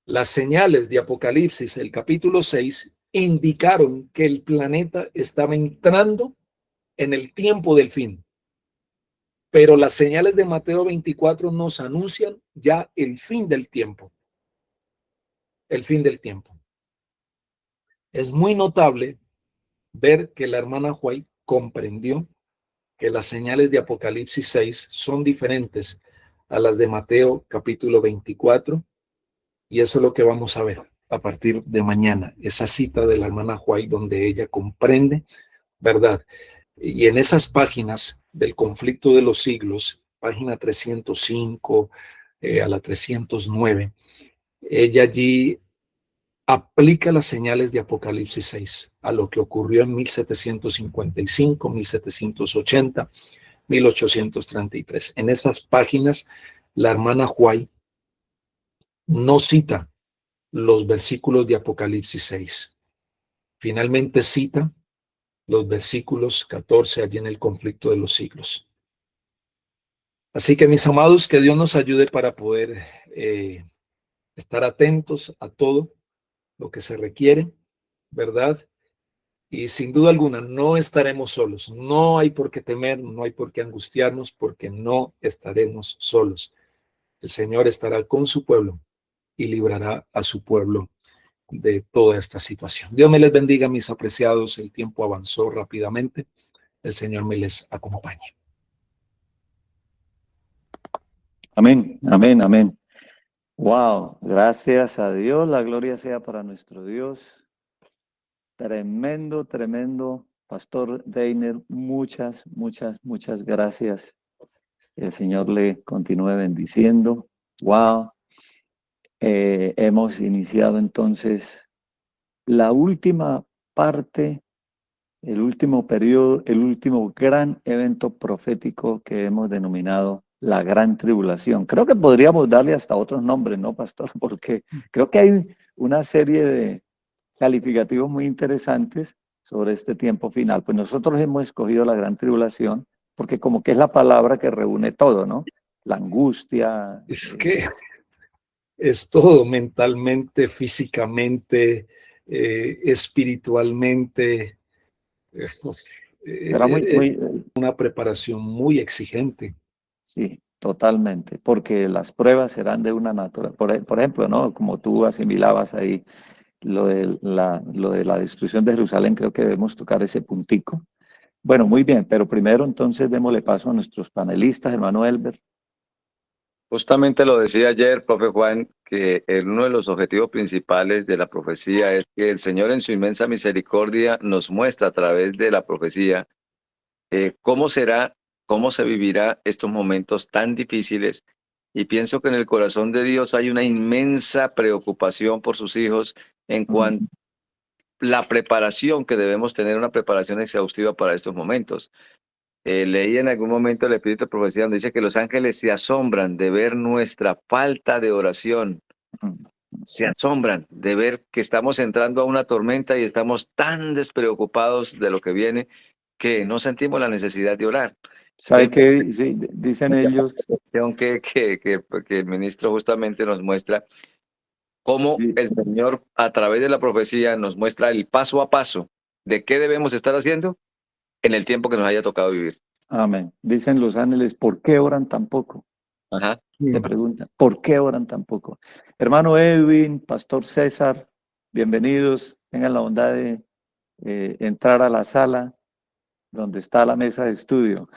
Speaker 6: Las señales de Apocalipsis, el capítulo 6, indicaron que el planeta estaba entrando en el tiempo del fin. Pero las señales de Mateo 24 nos anuncian ya el fin del tiempo. El fin del tiempo. Es muy notable ver que la hermana White comprendió que las señales de Apocalipsis 6 son diferentes a las de Mateo capítulo 24, y eso es lo que vamos a ver a partir de mañana, esa cita de la hermana White donde ella comprende, ¿verdad? Y en esas páginas del conflicto de los siglos, página 305 a la 309, ella allí aplica las señales de Apocalipsis 6 a lo que ocurrió en 1755, 1780, 1833. En esas páginas, la hermana White no cita los versículos de Apocalipsis 6. Finalmente cita los versículos 14 allí en el conflicto de los siglos. Así que, mis amados, que Dios nos ayude para poder estar atentos a todo lo que se requiere, ¿verdad? Y sin duda alguna, no estaremos solos. No hay por qué temer, no hay por qué angustiarnos, porque no estaremos solos. El Señor estará con su pueblo y librará a su pueblo de toda esta situación. Dios me les bendiga, mis apreciados. El tiempo avanzó rápidamente. El Señor me les acompañe.
Speaker 1: Amén, amén, amén. Wow, gracias a Dios, la gloria sea para nuestro Dios. Tremendo, tremendo, Pastor Deiner, muchas, muchas, muchas gracias. El Señor le continúe bendiciendo. Wow. Hemos iniciado entonces la última parte, el último periodo, el último gran evento profético que hemos denominado la Gran Tribulación. Creo que podríamos darle hasta otros nombres, ¿no, Pastor? Porque creo que hay una serie de calificativos muy interesantes sobre este tiempo final. Pues nosotros hemos escogido la Gran Tribulación porque como que es la palabra que reúne todo, ¿no? La angustia.
Speaker 6: Es que es todo, mentalmente, físicamente, espiritualmente.
Speaker 1: Será muy,
Speaker 6: una preparación muy exigente.
Speaker 1: sí, totalmente, porque las pruebas serán de una naturaleza. Por ejemplo, ¿no? Como tú asimilabas ahí lo de la destrucción de Jerusalén, creo que debemos tocar ese puntico. Bueno, muy bien, pero primero entonces démosle paso a nuestros panelistas, hermano Elber.
Speaker 2: Justamente lo decía ayer, profe Juan, que uno de los objetivos principales de la profecía es que el Señor en su inmensa misericordia nos muestra a través de la profecía cómo será, cómo se vivirá estos momentos tan difíciles. Y pienso que en el corazón de Dios hay una inmensa preocupación por sus hijos en cuanto a la preparación que debemos tener, una preparación exhaustiva para estos momentos. Leí en algún momento el Espíritu de Profecía donde dice que los ángeles se asombran de ver nuestra falta de oración. Se asombran de ver que estamos entrando a una tormenta y estamos tan despreocupados de lo que viene que no sentimos la necesidad de orar.
Speaker 1: ¿Sabe qué sí, dicen ellos?
Speaker 2: Que el ministro justamente nos muestra cómo el Señor a través de la profecía nos muestra el paso a paso de qué debemos estar haciendo en el tiempo que nos haya tocado vivir.
Speaker 1: Amén. Dicen los ángeles, ¿por qué oran tan poco?
Speaker 2: Ajá.
Speaker 1: Te preguntan, ¿por qué oran tan poco? Hermano Edwin, Pastor César, bienvenidos. Tengan la bondad de entrar a la sala donde está la mesa de estudio.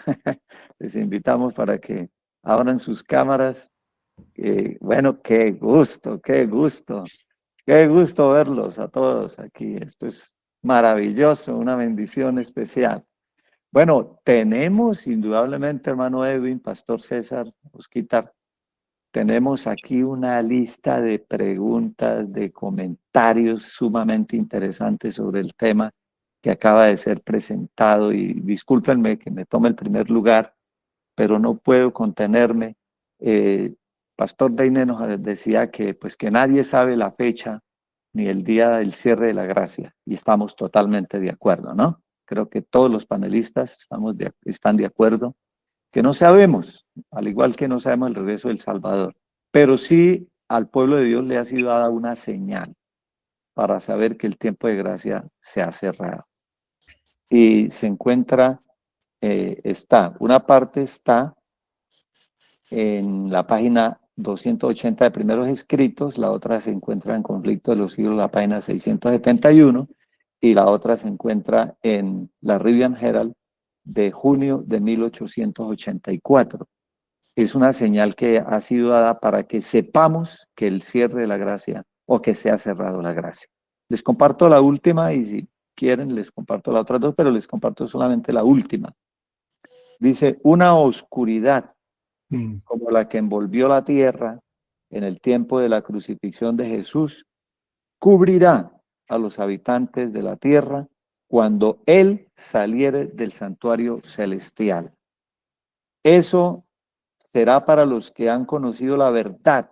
Speaker 1: Les invitamos para que abran sus cámaras Bueno, qué gusto verlos a todos aquí. Esto es maravilloso, una bendición especial. Bueno, tenemos indudablemente, hermano Edwin, Pastor César, Osquitar, tenemos aquí una lista de preguntas, de comentarios sumamente interesantes sobre el tema que acaba de ser presentado y discúlpenme que me tome el primer lugar, pero no puedo contenerme. Pastor Deine nos decía que, pues, que nadie sabe la fecha ni el día del cierre de la gracia y estamos totalmente de acuerdo, ¿no? Creo que todos los panelistas están de acuerdo que no sabemos, al igual que no sabemos el regreso del Salvador, pero sí al pueblo de Dios le ha sido dada una señal para saber que el tiempo de gracia se ha cerrado. Y se encuentra, una parte está en la página 280 de Primeros Escritos, la otra se encuentra en Conflicto de los Siglos, la página 671, y la otra se encuentra en la Rivian Herald de junio de 1884. Es una señal que ha sido dada para que sepamos que el cierre de la gracia o que se ha cerrado la gracia. Les comparto la última y si quieren les comparto las otras dos, pero les comparto solamente la última. Dice, una oscuridad como la que envolvió la tierra en el tiempo de la crucifixión de Jesús, cubrirá a los habitantes de la tierra cuando Él saliere del santuario celestial. Eso será para los que han conocido la verdad,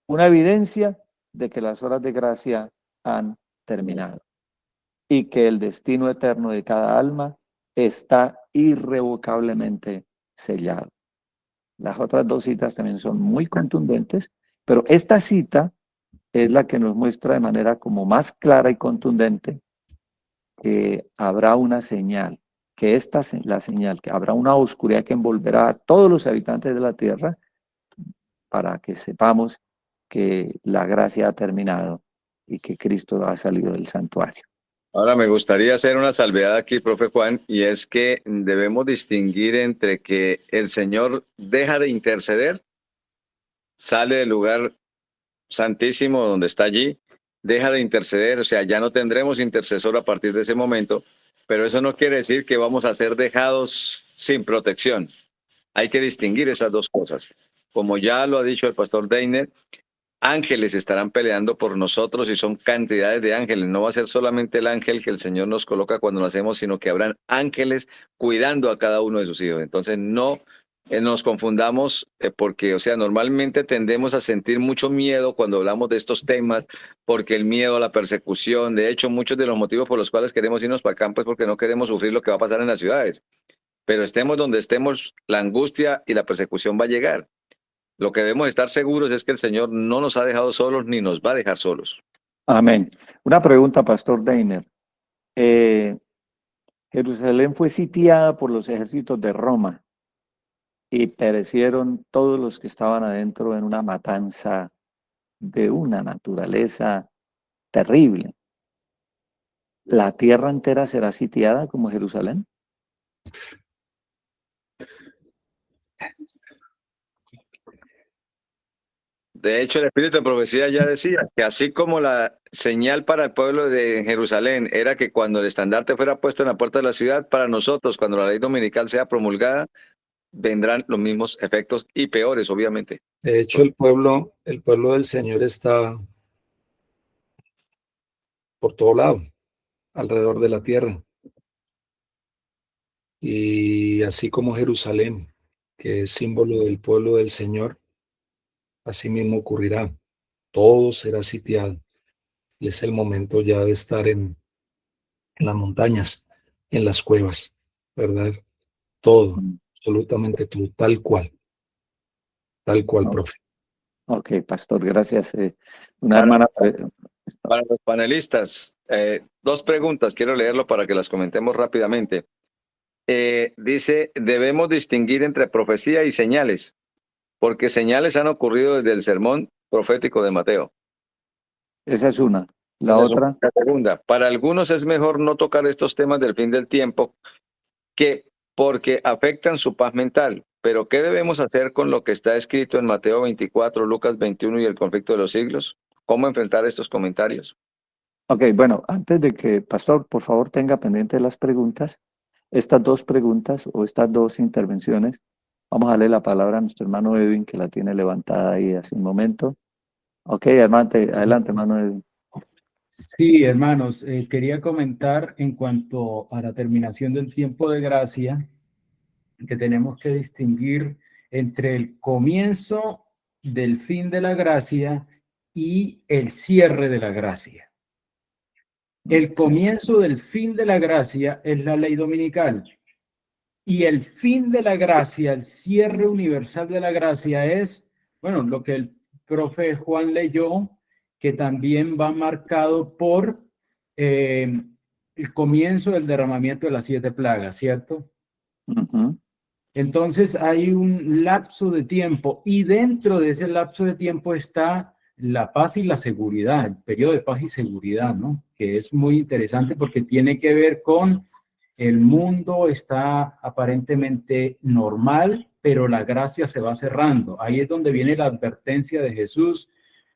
Speaker 1: una evidencia de que las horas de gracia han terminado y que el destino eterno de cada alma está irrevocablemente sellado. Las otras dos citas también son muy contundentes, pero esta cita es la que nos muestra de manera como más clara y contundente que habrá una señal, que esta es la señal, que habrá una oscuridad que envolverá a todos los habitantes de la tierra para que sepamos que la gracia ha terminado y que Cristo ha salido del santuario.
Speaker 2: Ahora me gustaría hacer una salvedad aquí, profe Juan, y es que debemos distinguir entre que el Señor deja de interceder, sale del lugar santísimo donde está allí, deja de interceder, o sea, ya no tendremos intercesor a partir de ese momento, pero eso no quiere decir que vamos a ser dejados sin protección. Hay que distinguir esas dos cosas. Como ya lo ha dicho el pastor Deiner, ángeles estarán peleando por nosotros y son cantidades de ángeles. No va a ser solamente el ángel que el Señor nos coloca cuando nacemos, sino que habrán ángeles cuidando a cada uno de sus hijos. Entonces no nos confundamos porque, o sea, normalmente tendemos a sentir mucho miedo cuando hablamos de estos temas, porque el miedo a la persecución, de hecho, muchos de los motivos por los cuales queremos irnos para acá, pues porque no queremos sufrir lo que va a pasar en las ciudades. Pero estemos donde estemos, la angustia y la persecución va a llegar. Lo que debemos estar seguros es que el Señor no nos ha dejado solos ni nos va a dejar solos.
Speaker 1: Amén. Una pregunta, Pastor Deiner. Jerusalén fue sitiada por los ejércitos de Roma y perecieron todos los que estaban adentro en una matanza de una naturaleza terrible. ¿La tierra entera será sitiada como Jerusalén?
Speaker 2: De hecho, el Espíritu de Profecía ya decía que así como la señal para el pueblo de Jerusalén era que cuando el estandarte fuera puesto en la puerta de la ciudad, para nosotros, cuando la ley dominical sea promulgada, vendrán los mismos efectos y peores, obviamente.
Speaker 6: De hecho, el pueblo del Señor está por todo lado, alrededor de la tierra. Y así como Jerusalén, que es símbolo del pueblo del Señor, así mismo ocurrirá. Todo será sitiado. Y es el momento ya de estar en las montañas, en las cuevas, ¿verdad? Todo, absolutamente todo, tal cual, profe.
Speaker 1: Ok, pastor, gracias. Una hermana...
Speaker 2: Para los panelistas, dos preguntas, quiero leerlo para que las comentemos rápidamente. Dice, debemos distinguir entre profecía y señales, porque señales han ocurrido desde el sermón profético de Mateo.
Speaker 1: Esa es una. La otra.
Speaker 2: La segunda, para algunos es mejor no tocar estos temas del fin del tiempo porque afectan su paz mental, pero ¿qué debemos hacer con lo que está escrito en Mateo 24, Lucas 21 y el conflicto de los siglos? ¿Cómo enfrentar estos comentarios?
Speaker 1: Ok, bueno, antes de que, Pastor, por favor, tenga pendiente las preguntas, estas dos preguntas o estas dos intervenciones, vamos a darle la palabra a nuestro hermano Edwin, que la tiene levantada ahí hace un momento. Ok, hermano, adelante, hermano Edwin.
Speaker 4: Sí, hermanos, quería comentar en cuanto a la terminación del tiempo de gracia, que tenemos que distinguir entre el comienzo del fin de la gracia y el cierre de la gracia. El comienzo del fin de la gracia es la ley dominical y el fin de la gracia, el cierre universal de la gracia es, bueno, lo que el profe Juan leyó, que también va marcado por el comienzo del derramamiento de las 7 plagas, ¿cierto?
Speaker 1: Ujú.
Speaker 4: Entonces hay un lapso de tiempo y dentro de ese lapso de tiempo está la paz y la seguridad, el periodo de paz y seguridad, ¿no? Que es muy interesante porque tiene que ver con el mundo está aparentemente normal, pero la gracia se va cerrando. Ahí es donde viene la advertencia de Jesús: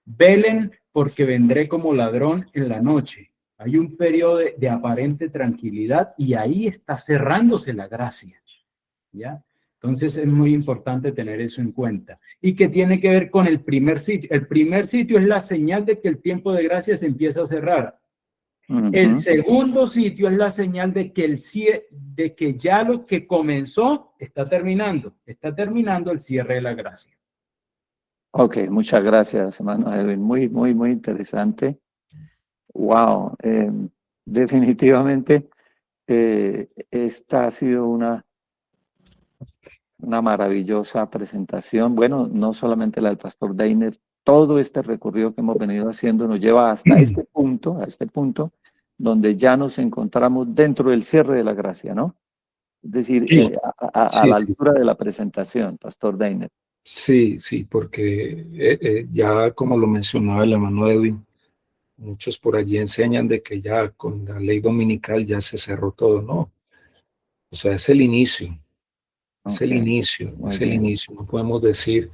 Speaker 4: velen porque vendré como ladrón en la noche. Hay un periodo de aparente tranquilidad y ahí está cerrándose la gracia, ¿ya? Entonces es muy importante tener eso en cuenta. ¿Y qué tiene que ver con el primer sitio? El primer sitio es la señal de que el tiempo de gracia se empieza a cerrar. El
Speaker 1: Ujú.
Speaker 4: segundo sitio es la señal de que ya lo que comenzó está terminando el cierre de la gracia.
Speaker 1: Ok, muchas gracias, hermano Edwin. Muy, muy, muy interesante. Wow, definitivamente esta ha sido una maravillosa presentación. Bueno, no solamente la del Pastor Deiner, todo este recorrido que hemos venido haciendo nos lleva hasta este punto, donde ya nos encontramos dentro del cierre de la gracia, ¿no? Es decir,
Speaker 6: Sí,
Speaker 1: a
Speaker 6: sí,
Speaker 1: la
Speaker 6: sí.
Speaker 1: altura de la presentación, Pastor Deiner.
Speaker 6: Sí, sí, porque ya como lo mencionaba el hermano Edwin, muchos por allí enseñan de que ya con la ley dominical ya se cerró todo, ¿no? O sea, es el inicio, es el
Speaker 1: Ok,
Speaker 6: inicio,
Speaker 1: muy
Speaker 6: es el
Speaker 1: bien.
Speaker 6: inicio. No podemos decir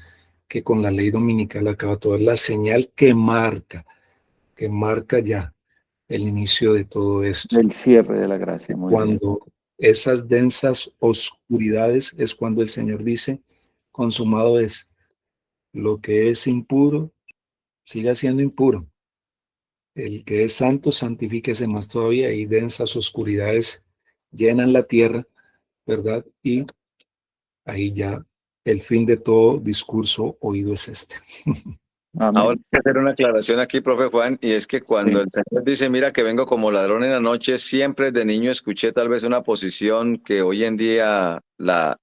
Speaker 6: que con la ley dominical acaba todo. Es la señal que marca ya el inicio de todo esto.
Speaker 1: Del cierre de la gracia, muy bien.
Speaker 6: Cuando esas densas oscuridades es cuando el Señor dice, consumado es. Lo que es impuro, siga siendo impuro. El que es santo, santifíquese más todavía, y densas oscuridades llenan la tierra, ¿verdad? Y ahí ya el fin de todo discurso oído es este.
Speaker 2: Ahora
Speaker 1: Amén.
Speaker 2: hay que hacer una aclaración aquí, profe Juan, y es que cuando
Speaker 1: Sí.
Speaker 2: el Señor dice, mira que vengo como ladrón en la noche, siempre de niño escuché tal vez una posición que hoy en día la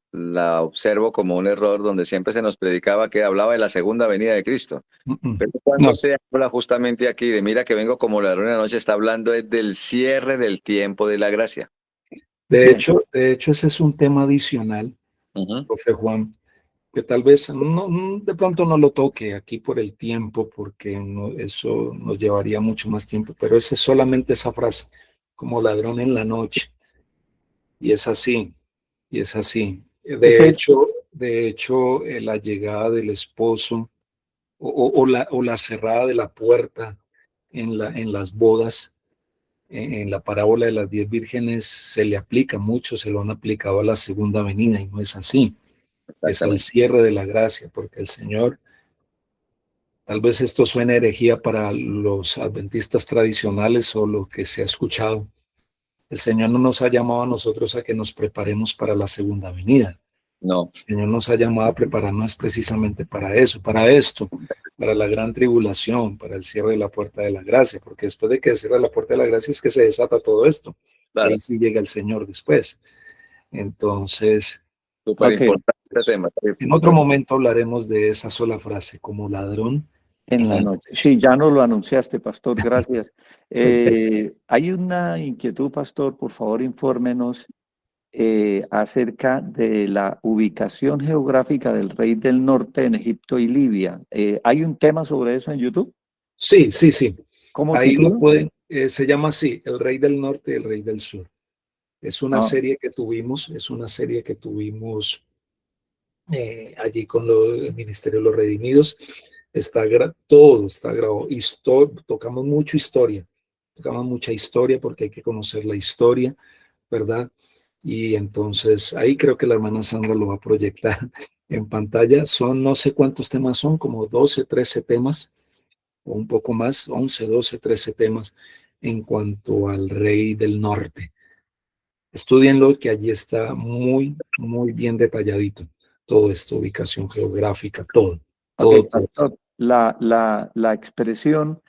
Speaker 2: observo como un error, donde siempre se nos predicaba que hablaba de la segunda venida de Cristo. Pero cuando
Speaker 6: No,
Speaker 2: se habla justamente aquí de, mira que vengo como ladrón en la noche, está hablando del cierre del tiempo de la gracia.
Speaker 6: de
Speaker 1: Sí.
Speaker 6: hecho, ese es un tema adicional,
Speaker 2: Ujú.
Speaker 6: profe Juan, que tal vez de pronto no lo toque aquí por el tiempo, porque eso nos llevaría mucho más tiempo, pero ese es solamente esa frase, como ladrón en la noche. Y es así, y es así.
Speaker 1: Ese,
Speaker 6: De hecho, la llegada del esposo o la cerrada de la puerta en las bodas, en la parábola de las 10 vírgenes, se le aplica mucho, se lo han aplicado a la segunda venida, y no es así. Es el
Speaker 2: Exactamente.
Speaker 6: cierre de la gracia, porque el Señor, tal vez esto suene herejía para los adventistas tradicionales o lo que se ha escuchado, el Señor no nos ha llamado a nosotros a que nos preparemos para la segunda venida.
Speaker 2: No,
Speaker 6: El Señor nos ha llamado a prepararnos precisamente para eso, para esto, para la gran tribulación, para el cierre de la puerta de la gracia, porque después de que se cierra la puerta de la gracia es que se desata todo esto. Y
Speaker 2: claro,
Speaker 6: ahí sí llega el Señor después. Entonces,
Speaker 2: súper
Speaker 1: ok,
Speaker 2: importante este
Speaker 6: eso.
Speaker 2: tema.
Speaker 6: En otro momento hablaremos de esa sola frase, como ladrón
Speaker 1: en
Speaker 6: en
Speaker 1: la
Speaker 6: la
Speaker 1: noche.
Speaker 6: noche.
Speaker 1: Sí, ya nos lo anunciaste, Pastor, gracias. Hay una inquietud, Pastor, por favor, infórmenos acerca de la ubicación geográfica del rey del norte en Egipto y Libia. ¿Hay un tema sobre eso en YouTube?
Speaker 6: Sí, sí, sí.
Speaker 1: ¿Cómo
Speaker 6: Ahí lo
Speaker 1: título?
Speaker 6: pueden, se llama así, El Rey del Norte y el Rey del Sur. Es una
Speaker 1: Ah,
Speaker 6: serie que tuvimos, es una serie que tuvimos allí con el Ministerio de los Redimidos. Todo está grabado. Tocamos mucha historia porque hay que conocer la historia, ¿verdad? Y entonces ahí creo que la hermana Sandra lo va a proyectar en pantalla. Son no sé cuántos temas son, como 12, 13 temas, o un poco más, 11, 12, 13 temas en cuanto al Rey del Norte. Estudienlo, que allí está muy, muy bien detalladito todo esto, ubicación geográfica, todo.
Speaker 1: Ok, pastor, la expresión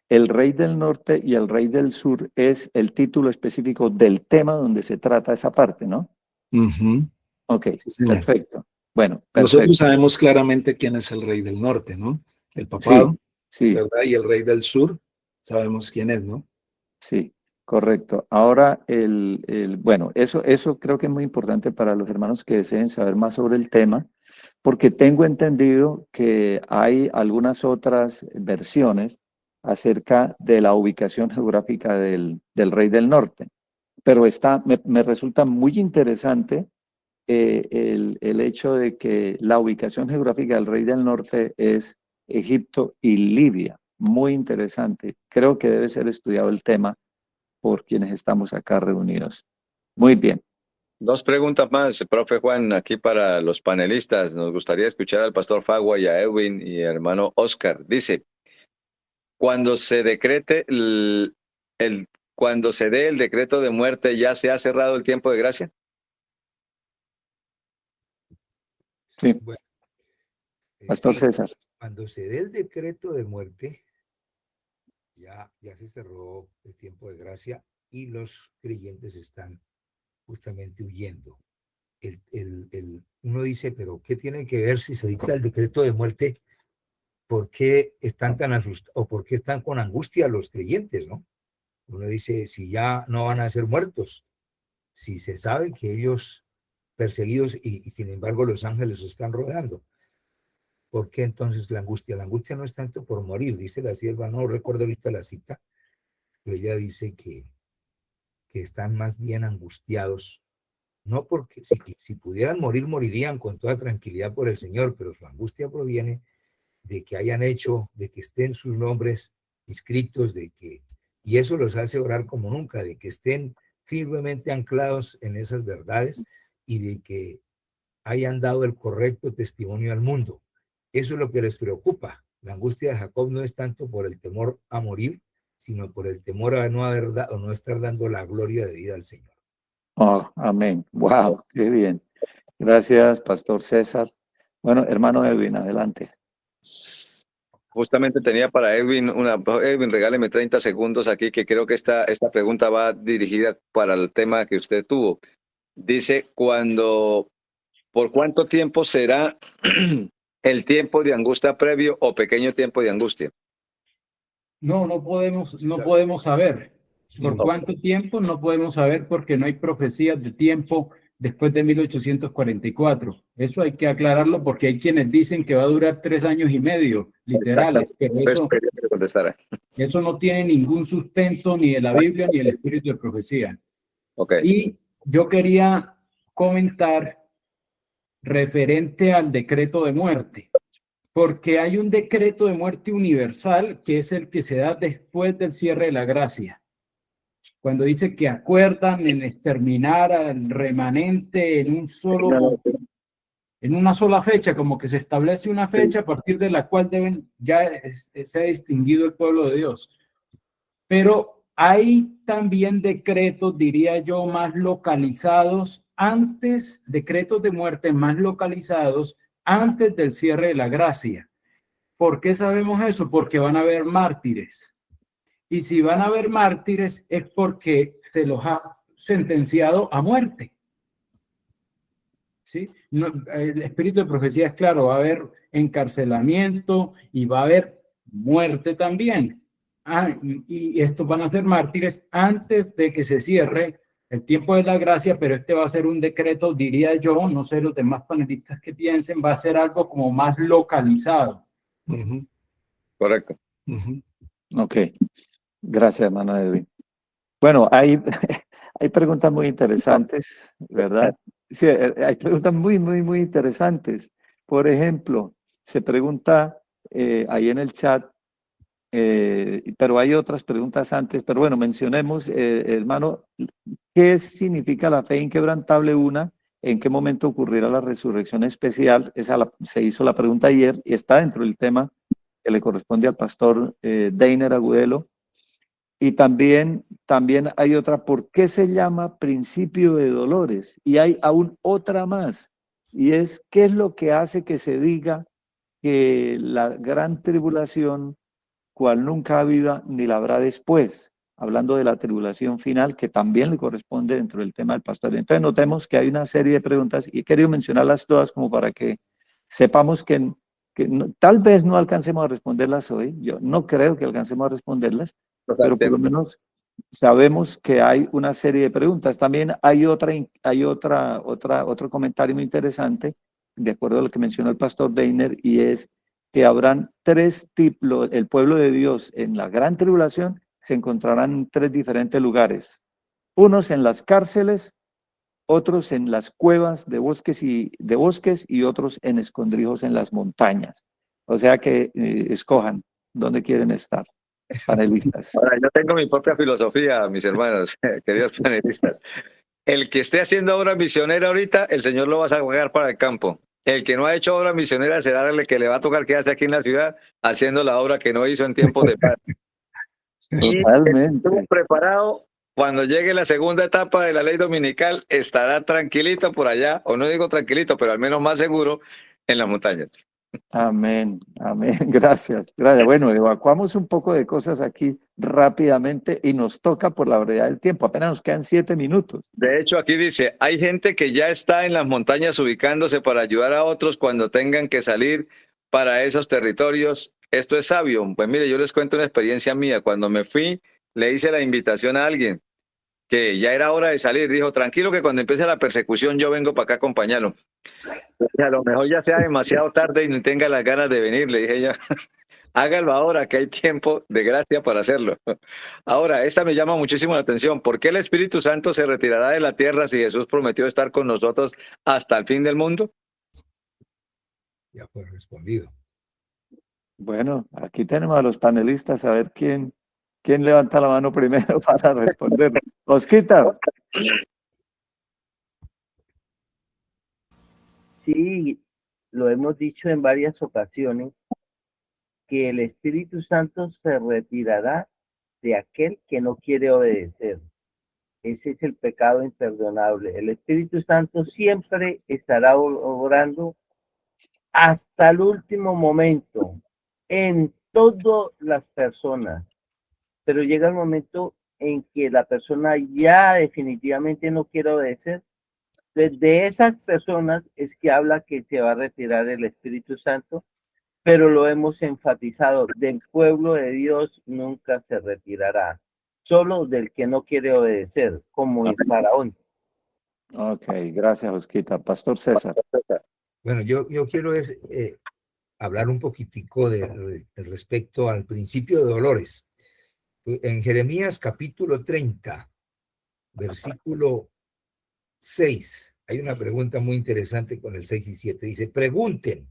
Speaker 1: el Rey del Norte y el Rey del Sur es el título específico del tema donde se trata esa parte, ¿no?
Speaker 6: Ujú.
Speaker 1: Ok,
Speaker 6: Sí, señor.
Speaker 1: perfecto. Bueno,
Speaker 6: Nosotros
Speaker 1: perfecto.
Speaker 6: sabemos claramente quién es el Rey del Norte, ¿no? El
Speaker 1: Sí,
Speaker 6: papado,
Speaker 1: sí,
Speaker 6: ¿verdad? Y el Rey del Sur, sabemos quién es, ¿no?
Speaker 1: sí, correcto. Ahora, bueno, eso creo que es muy importante para los hermanos que deseen saber más sobre el tema, porque tengo entendido que hay algunas otras versiones acerca de la ubicación geográfica del Rey del Norte, pero me resulta muy interesante el hecho de que la ubicación geográfica del Rey del Norte es Egipto y Libia. Muy interesante. Creo que debe ser estudiado el tema por quienes estamos acá reunidos. Muy bien.
Speaker 2: Dos preguntas más, profe Juan, aquí para los panelistas. Nos gustaría escuchar al pastor Fagua y a Edwin y hermano Oscar. Dice, cuando se decrete cuando se dé el decreto de muerte, ¿ya se ha cerrado el tiempo de gracia?
Speaker 1: Sí,
Speaker 5: Bueno,
Speaker 1: Pastor
Speaker 5: sí,
Speaker 1: César.
Speaker 5: cuando se dé el decreto de muerte, ya se cerró el tiempo de gracia y los creyentes están justamente huyendo. Uno dice, pero ¿qué tiene que ver si se dicta el decreto de muerte? ¿Por qué están tan asustados o por qué están con angustia los creyentes, no? Uno dice, si ya no van a ser muertos, si se sabe que ellos perseguidos y sin embargo los ángeles los están rodeando. ¿Por qué entonces la angustia? La angustia no es tanto por morir, dice la sierva, no recuerdo ahorita la cita, pero ella dice que están más bien angustiados, no porque si pudieran morir, morirían con toda tranquilidad por el Señor, pero su angustia proviene de que hayan hecho, de que estén sus nombres inscritos, y eso los hace orar como nunca, de que estén firmemente anclados en esas verdades y de que hayan dado el correcto testimonio al mundo. Eso es lo que les preocupa. La angustia de Jacob no es tanto por el temor a morir, sino por el temor a no haber o no estar dando la gloria de vida al Señor.
Speaker 1: Oh, amén. Wow, qué bien. Gracias, Pastor César. Bueno, hermano Edwin, adelante.
Speaker 2: Justamente tenía para Edwin Edwin, regáleme 30 segundos aquí, que creo que esta pregunta va dirigida para el tema que usted tuvo. Dice, ¿por cuánto tiempo será el tiempo de angustia previo o pequeño tiempo de angustia?
Speaker 4: No podemos saber. ¿Por cuánto tiempo? No podemos saber porque no hay profecías de tiempo después de 1844. Eso hay que aclararlo porque hay quienes dicen que va a durar 3 años y medio, literales, pero eso no tiene ningún sustento ni de la Biblia ni del Espíritu de Profecía.
Speaker 2: Okay.
Speaker 4: Y yo quería comentar referente al decreto de muerte, porque hay un decreto de muerte universal que es el que se da después del cierre de la gracia. Cuando dice que acuerdan en exterminar al remanente en una sola fecha, como que se establece una fecha a partir de la cual se ha distinguido el pueblo de Dios. Pero hay también decretos, diría yo, más localizados decretos de muerte más localizados antes del cierre de la gracia. ¿Por qué sabemos eso? Porque van a haber mártires. Y si van a haber mártires es porque se los ha sentenciado a muerte. ¿Sí? No, el espíritu de profecía es claro, va a haber encarcelamiento y va a haber muerte también. Y estos van a ser mártires antes de que se cierre el tiempo de la gracia, pero este va a ser un decreto, diría yo, no sé los demás panelistas que piensen, va a ser algo como más localizado.
Speaker 2: Correcto.
Speaker 1: Ok. Gracias, hermano Edwin. Bueno, hay preguntas muy interesantes, ¿verdad? Sí, hay preguntas muy interesantes. Por ejemplo, se pregunta ahí en el chat, pero hay otras preguntas antes, pero bueno, mencionemos, hermano, ¿qué significa la fe inquebrantable una? ¿En qué momento ocurrirá la resurrección especial? Se hizo la pregunta ayer y está dentro del tema que le corresponde al pastor Deiner Agudelo. Y también hay otra, ¿por qué se llama principio de dolores? Y hay aún otra más, y es, ¿qué es lo que hace que se diga que la gran tribulación, cual nunca ha habido ni la habrá después? Hablando de la tribulación final, que también le corresponde dentro del tema del pastor. Entonces notemos que hay una serie de preguntas, y he querido mencionarlas todas como para que sepamos que tal vez no alcancemos a responderlas hoy. Yo no creo que alcancemos a responderlas, pero por lo menos sabemos que hay una serie de preguntas. También hay otro comentario muy interesante, de acuerdo a lo que mencionó el pastor Deiner, y es que habrán tres tipos, el pueblo de Dios en la gran tribulación se encontrarán en tres diferentes lugares. Unos en las cárceles, otros en las cuevas de bosques y otros en escondrijos en las montañas. O sea que escojan dónde quieren estar, panelistas.
Speaker 2: Ahora, yo tengo mi propia filosofía, mis hermanos, queridos panelistas. El que esté haciendo obra misionera ahorita, el Señor lo va a sacar para el campo. El que no ha hecho obra misionera será el que le va a tocar quedarse aquí en la ciudad haciendo la obra que no hizo en tiempos de paz. Y
Speaker 1: Totalmente.
Speaker 2: estuvo preparado, cuando llegue la segunda etapa de la ley dominical, estará tranquilito por allá, o no digo tranquilito, pero al menos más seguro en las montañas.
Speaker 1: Amén, amén. Gracias, gracias. Bueno, evacuamos un poco de cosas aquí rápidamente y nos toca por la brevedad del tiempo. Apenas nos quedan 7 minutos.
Speaker 2: De hecho, aquí dice, hay gente que ya está en las montañas ubicándose para ayudar a otros cuando tengan que salir para esos territorios. Esto es sabio. Pues mire, yo les cuento una experiencia mía. Cuando me fui, le hice la invitación a alguien que ya era hora de salir. Dijo, tranquilo que cuando empiece la persecución yo vengo para acá a acompañarlo. Y a lo mejor ya sea demasiado tarde y no tenga las ganas de venir, le dije yo. Hágalo ahora, que hay tiempo de gracia para hacerlo. Ahora, esta me llama muchísimo la atención. ¿Por qué el Espíritu Santo se retirará de la tierra si Jesús prometió estar con nosotros hasta el fin del mundo?
Speaker 5: Ya fue respondido.
Speaker 1: Bueno, aquí tenemos a los panelistas a ver quién levanta la mano primero para responder. Osquita.
Speaker 3: Sí, lo hemos dicho en varias ocasiones, que el Espíritu Santo se retirará de aquel que no quiere obedecer. Ese es el pecado imperdonable. El Espíritu Santo siempre estará obrando hasta el último momento en todas las personas, pero llega el momento en que la persona ya definitivamente no quiere obedecer. De esas personas es que habla que se va a retirar el Espíritu Santo, pero lo hemos enfatizado, del pueblo de Dios nunca se retirará, solo del que no quiere obedecer, como el faraón.
Speaker 1: Ok, gracias, Osquita. Pastor César.
Speaker 5: Bueno, yo quiero hablar un poquitico respecto al principio de dolores. En Jeremías capítulo 30, versículo 6, hay una pregunta muy interesante con el 6 y 7. Dice, pregunten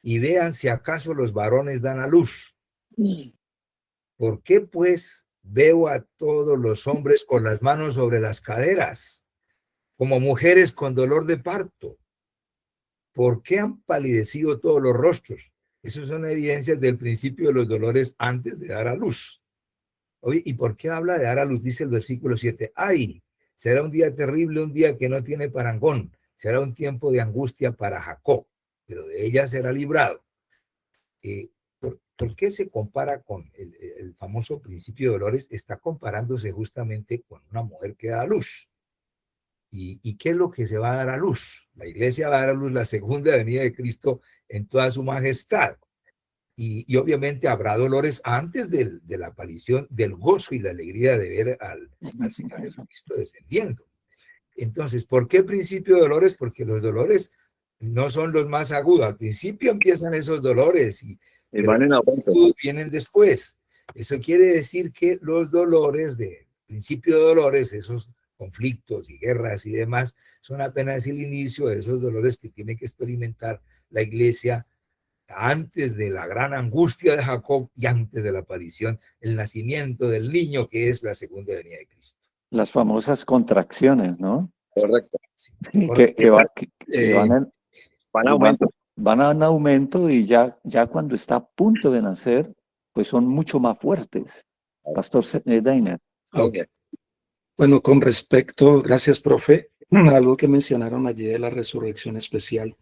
Speaker 5: y vean si acaso los varones dan a luz. ¿Por qué pues veo a todos los hombres con las manos sobre las caderas, como mujeres con dolor de parto? ¿Por qué han palidecido todos los rostros? Esas son evidencias del principio de los dolores antes de dar a luz. Oye, ¿y por qué habla de dar a luz? Dice el versículo 7. ¡Ay! Será un día terrible, un día que no tiene parangón. Será un tiempo de angustia para Jacob, pero de ella será librado. ¿Por qué se compara con el famoso principio de dolores? Está comparándose justamente con una mujer que da a luz. ¿Y qué es lo que se va a dar a luz? La iglesia va a dar a luz la segunda venida de Cristo en toda su majestad. Y obviamente habrá dolores antes de la aparición del gozo y la alegría de ver al Señor Jesucristo descendiendo. Entonces, ¿por qué principio de dolores? Porque los dolores no son los más agudos. Al principio empiezan esos dolores y
Speaker 2: van en aumento.
Speaker 5: Vienen después. Eso quiere decir que los dolores de principio de dolores, esos conflictos y guerras y demás, son apenas el inicio de esos dolores que tiene que experimentar la iglesia antes de la gran angustia de Jacob y antes de la aparición, el nacimiento del niño, que es la segunda venida de Cristo.
Speaker 1: Las famosas contracciones, ¿no?
Speaker 2: Correcto.
Speaker 5: Sí,
Speaker 1: Sí,
Speaker 5: correcto.
Speaker 1: que van en,
Speaker 2: Van a
Speaker 1: van,
Speaker 2: aumento.
Speaker 1: van en aumento y ya cuando está a punto de nacer, pues son mucho más fuertes. Pastor Dainer.
Speaker 6: Ok. Bueno, con respecto, gracias, profe, a algo que mencionaron allí de la resurrección especial.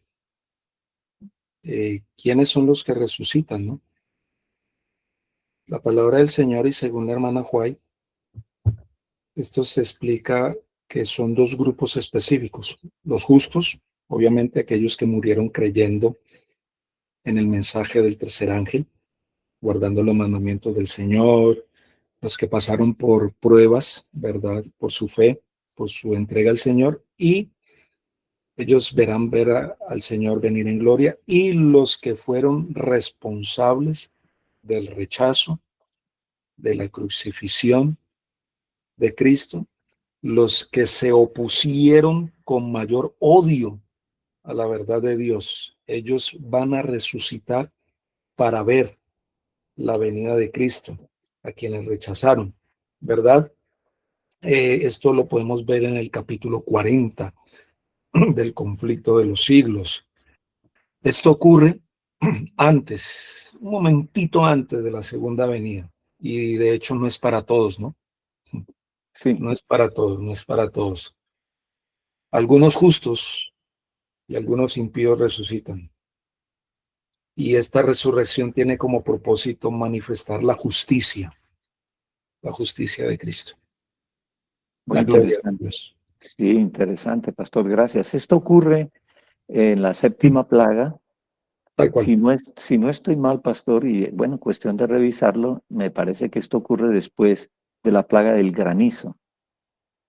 Speaker 6: ¿Quiénes son los que resucitan, no? La palabra del Señor y según la hermana White, esto se explica que son dos grupos específicos. Los justos, obviamente aquellos que murieron creyendo en el mensaje del tercer ángel, guardando los mandamientos del Señor, los que pasaron por pruebas, ¿verdad? Por su fe, por su entrega al Señor, y ellos verán al Señor venir en gloria, y los que fueron responsables del rechazo, de la crucifixión de Cristo, los que se opusieron con mayor odio a la verdad de Dios, ellos van a resucitar para ver la venida de Cristo, a quienes rechazaron, ¿verdad? Esto lo podemos ver en el capítulo 40 del conflicto de los siglos. Esto ocurre antes, un momentito antes de la segunda venida, y de hecho no es para todos, ¿no?
Speaker 1: Sí,
Speaker 6: No es para todos, no es para todos. Algunos justos y algunos impíos resucitan. Y esta resurrección tiene como propósito manifestar la justicia de Cristo.
Speaker 1: muy
Speaker 6: La gloria de
Speaker 1: interesante.
Speaker 6: Dios.
Speaker 1: Sí, interesante, pastor. Gracias. Esto ocurre en la séptima plaga.
Speaker 6: Tal cual.
Speaker 1: Si no estoy mal, pastor, y bueno, cuestión de revisarlo, me parece que esto ocurre después de la plaga del granizo.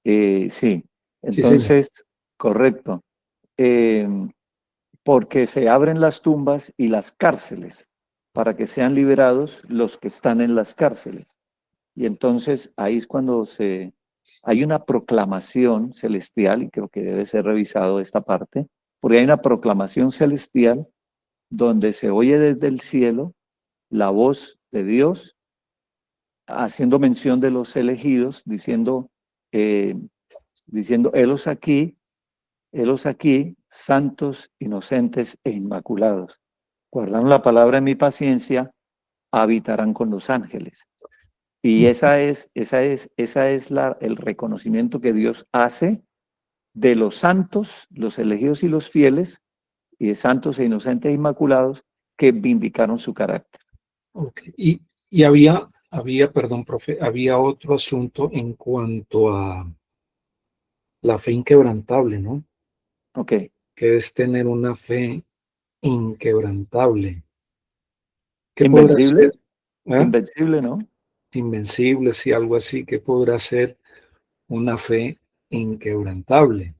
Speaker 1: Sí,
Speaker 6: Sí, señor.
Speaker 1: entonces, correcto. Eh, porque se abren las tumbas y las cárceles para que sean liberados los que están en las cárceles. Y entonces ahí es cuando hay una proclamación celestial, y creo que debe ser revisado esta parte, porque hay una proclamación celestial donde se oye desde el cielo la voz de Dios haciendo mención de los elegidos, diciendo, helos aquí, santos, inocentes e inmaculados. Guardaron la palabra en mi paciencia, habitarán con los ángeles. Y esa es el reconocimiento que Dios hace de los santos, los elegidos y los fieles, y de santos e inocentes e inmaculados que vindicaron su carácter.
Speaker 6: Okay. Y había, perdón, profe, había otro asunto en cuanto a la fe inquebrantable, ¿no?
Speaker 1: Ok,
Speaker 6: Que es tener una fe inquebrantable. ¿Qué podrá
Speaker 1: invencible,
Speaker 6: ser? ¿Ah?
Speaker 1: invencible, ¿no?
Speaker 6: Invencible, sí, algo así. ¿Qué podrá ser una fe inquebrantable?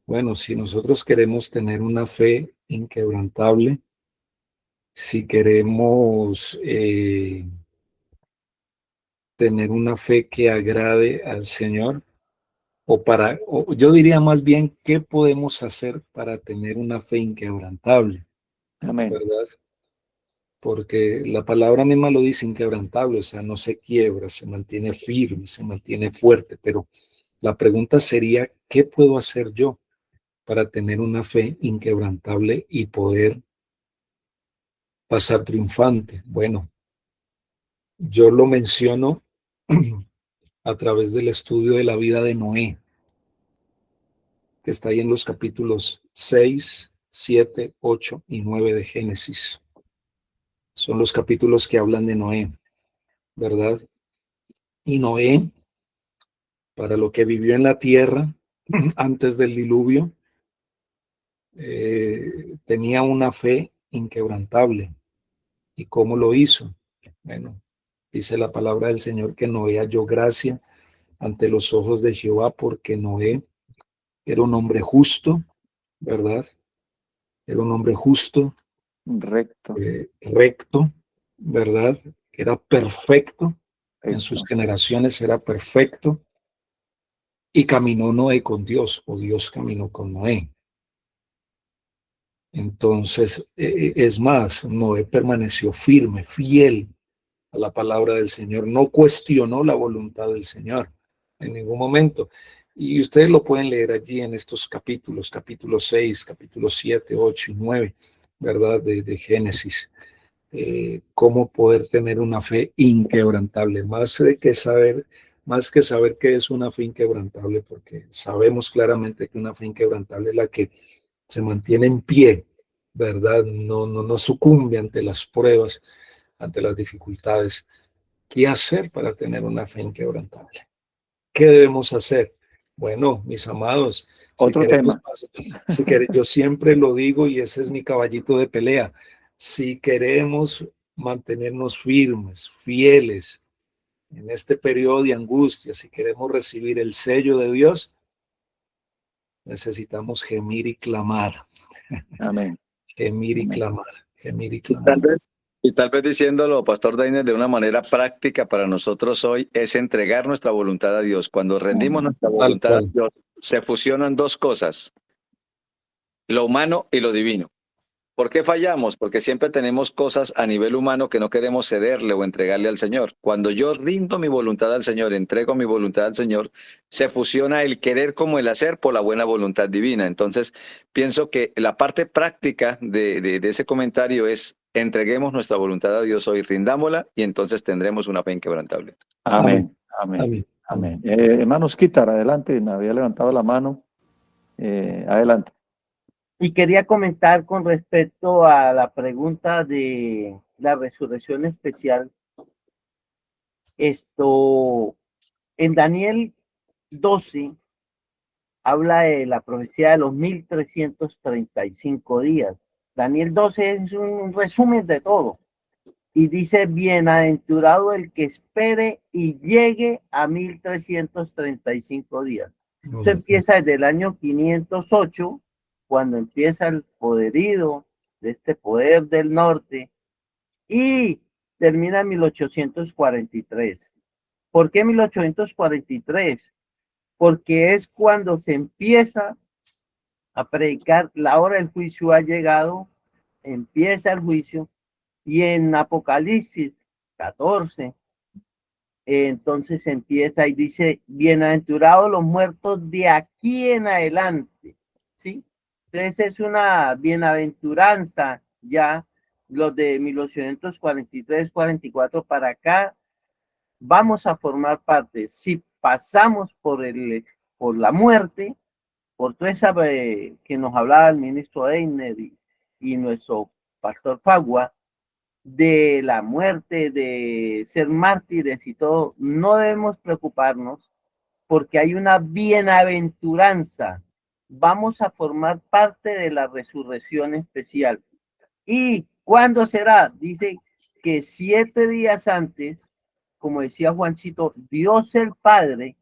Speaker 6: Bueno, si nosotros queremos tener una fe inquebrantable, si queremos tener una fe que agrade al Señor, o yo diría más bien, ¿qué podemos hacer para tener una fe inquebrantable?
Speaker 1: Amén.
Speaker 6: ¿Verdad? Porque la palabra misma lo dice, inquebrantable, o sea, no se quiebra, se mantiene firme, se mantiene fuerte, pero la pregunta sería, ¿qué puedo hacer yo para tener una fe inquebrantable y poder pasar triunfante? Bueno, yo lo menciono a través del estudio de la vida de Noé, que está ahí en los capítulos 6, 7, 8 y 9 de Génesis. Son los capítulos que hablan de Noé, ¿verdad? Y Noé, para lo que vivió en la tierra antes del diluvio, tenía una fe inquebrantable. ¿Y cómo lo hizo? Bueno, dice la palabra del Señor que Noé halló gracia ante los ojos de Jehová, porque Noé era un hombre justo, ¿verdad? Era un hombre justo,
Speaker 1: Recto,
Speaker 6: recto, ¿verdad? Era perfecto, en sus
Speaker 1: recto.
Speaker 6: generaciones era perfecto, y caminó Noé con Dios, o Dios caminó con Noé. Entonces, es más, Noé permaneció firme, fiel a la palabra del Señor, no cuestionó la voluntad del Señor en ningún momento. Y ustedes lo pueden leer allí en estos capítulos, capítulo 6, capítulo 7, 8 y 9, ¿verdad? De Génesis. Cómo poder tener una fe inquebrantable, más que saber qué es una fe inquebrantable, porque sabemos claramente que una fe inquebrantable es la que se mantiene en pie, ¿verdad? No sucumbe ante las pruebas, ante las dificultades. ¿Qué hacer para tener una fe inquebrantable? ¿Qué debemos hacer? Bueno, mis amados,
Speaker 1: Otro tema.
Speaker 6: yo siempre lo digo y ese es mi caballito de pelea. Si queremos mantenernos firmes, fieles en este periodo de angustia, si queremos recibir el sello de Dios, necesitamos gemir y clamar.
Speaker 1: Amén.
Speaker 6: Gemir y
Speaker 1: Amén.
Speaker 6: clamar, gemir y
Speaker 2: Y
Speaker 6: clamar.
Speaker 2: tal vez diciéndolo, Pastor Dainer, de una manera práctica para nosotros hoy, es entregar nuestra voluntad a Dios. Cuando rendimos nuestra
Speaker 6: Tal
Speaker 2: voluntad a
Speaker 6: cual.
Speaker 2: Dios, se fusionan dos cosas, lo humano y lo divino. ¿Por qué fallamos? Porque siempre tenemos cosas a nivel humano que no queremos cederle o entregarle al Señor. Cuando yo rindo mi voluntad al Señor, entrego mi voluntad al Señor, se fusiona el querer como el hacer por la buena voluntad divina. Entonces, pienso que la parte práctica de ese comentario es entreguemos nuestra voluntad a Dios hoy, rindámosla y entonces tendremos una fe inquebrantable.
Speaker 1: Amén. Amén.
Speaker 6: Amén.
Speaker 1: Amén. Hermanos, Quitar, adelante. Me había levantado la mano. Adelante.
Speaker 3: Y quería comentar con respecto a la pregunta de la resurrección especial. Esto, en Daniel 12, habla de la profecía de los 1335 días. Daniel 12 es un resumen de todo. Y dice, bienaventurado el que espere y llegue a 1335 días. Eso empieza desde el año 508, cuando empieza el poderío de este poder del norte, y termina en 1843. ¿Por qué 1843? Porque es cuando se empieza a predicar, la hora del juicio ha llegado, empieza el juicio, y en Apocalipsis 14, entonces empieza y dice, bienaventurados los muertos de aquí en adelante, ¿sí? Entonces es una bienaventuranza ya, los de 1843, 44 para acá, vamos a formar parte. Si pasamos por la muerte, por toda esa que nos hablaba el ministro Einer y nuestro pastor Fagua, de la muerte, de ser mártires y todo, no debemos preocuparnos porque hay una bienaventuranza. Vamos a formar parte de la resurrección especial. ¿Y cuándo será? Dice que 7 días antes, como decía Juanchito, Dios el Padre,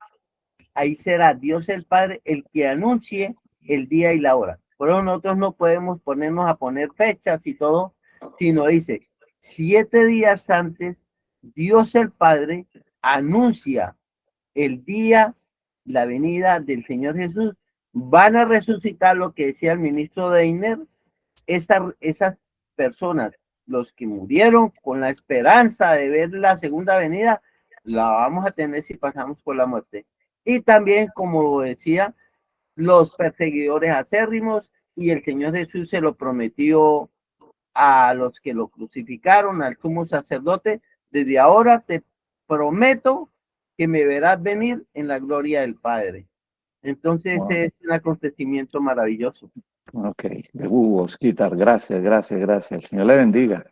Speaker 3: ahí será Dios el Padre el que anuncie el día y la hora. Por eso nosotros no podemos ponernos a poner fechas y todo, sino dice, 7 días antes, Dios el Padre anuncia el día, la venida del Señor Jesús. Van a resucitar, lo que decía el ministro Deiner, esas personas, los que murieron con la esperanza de ver la segunda venida, la vamos a tener si pasamos por la muerte. Y también, como decía, los perseguidores acérrimos, y el Señor Jesús se lo prometió a los que lo crucificaron, al sumo sacerdote: desde ahora te prometo que me verás venir en la gloria del Padre. Entonces,
Speaker 1: Wow.
Speaker 3: es un acontecimiento maravilloso.
Speaker 1: Ok, de búhos, Quitar, gracias, gracias, gracias. El Señor le bendiga.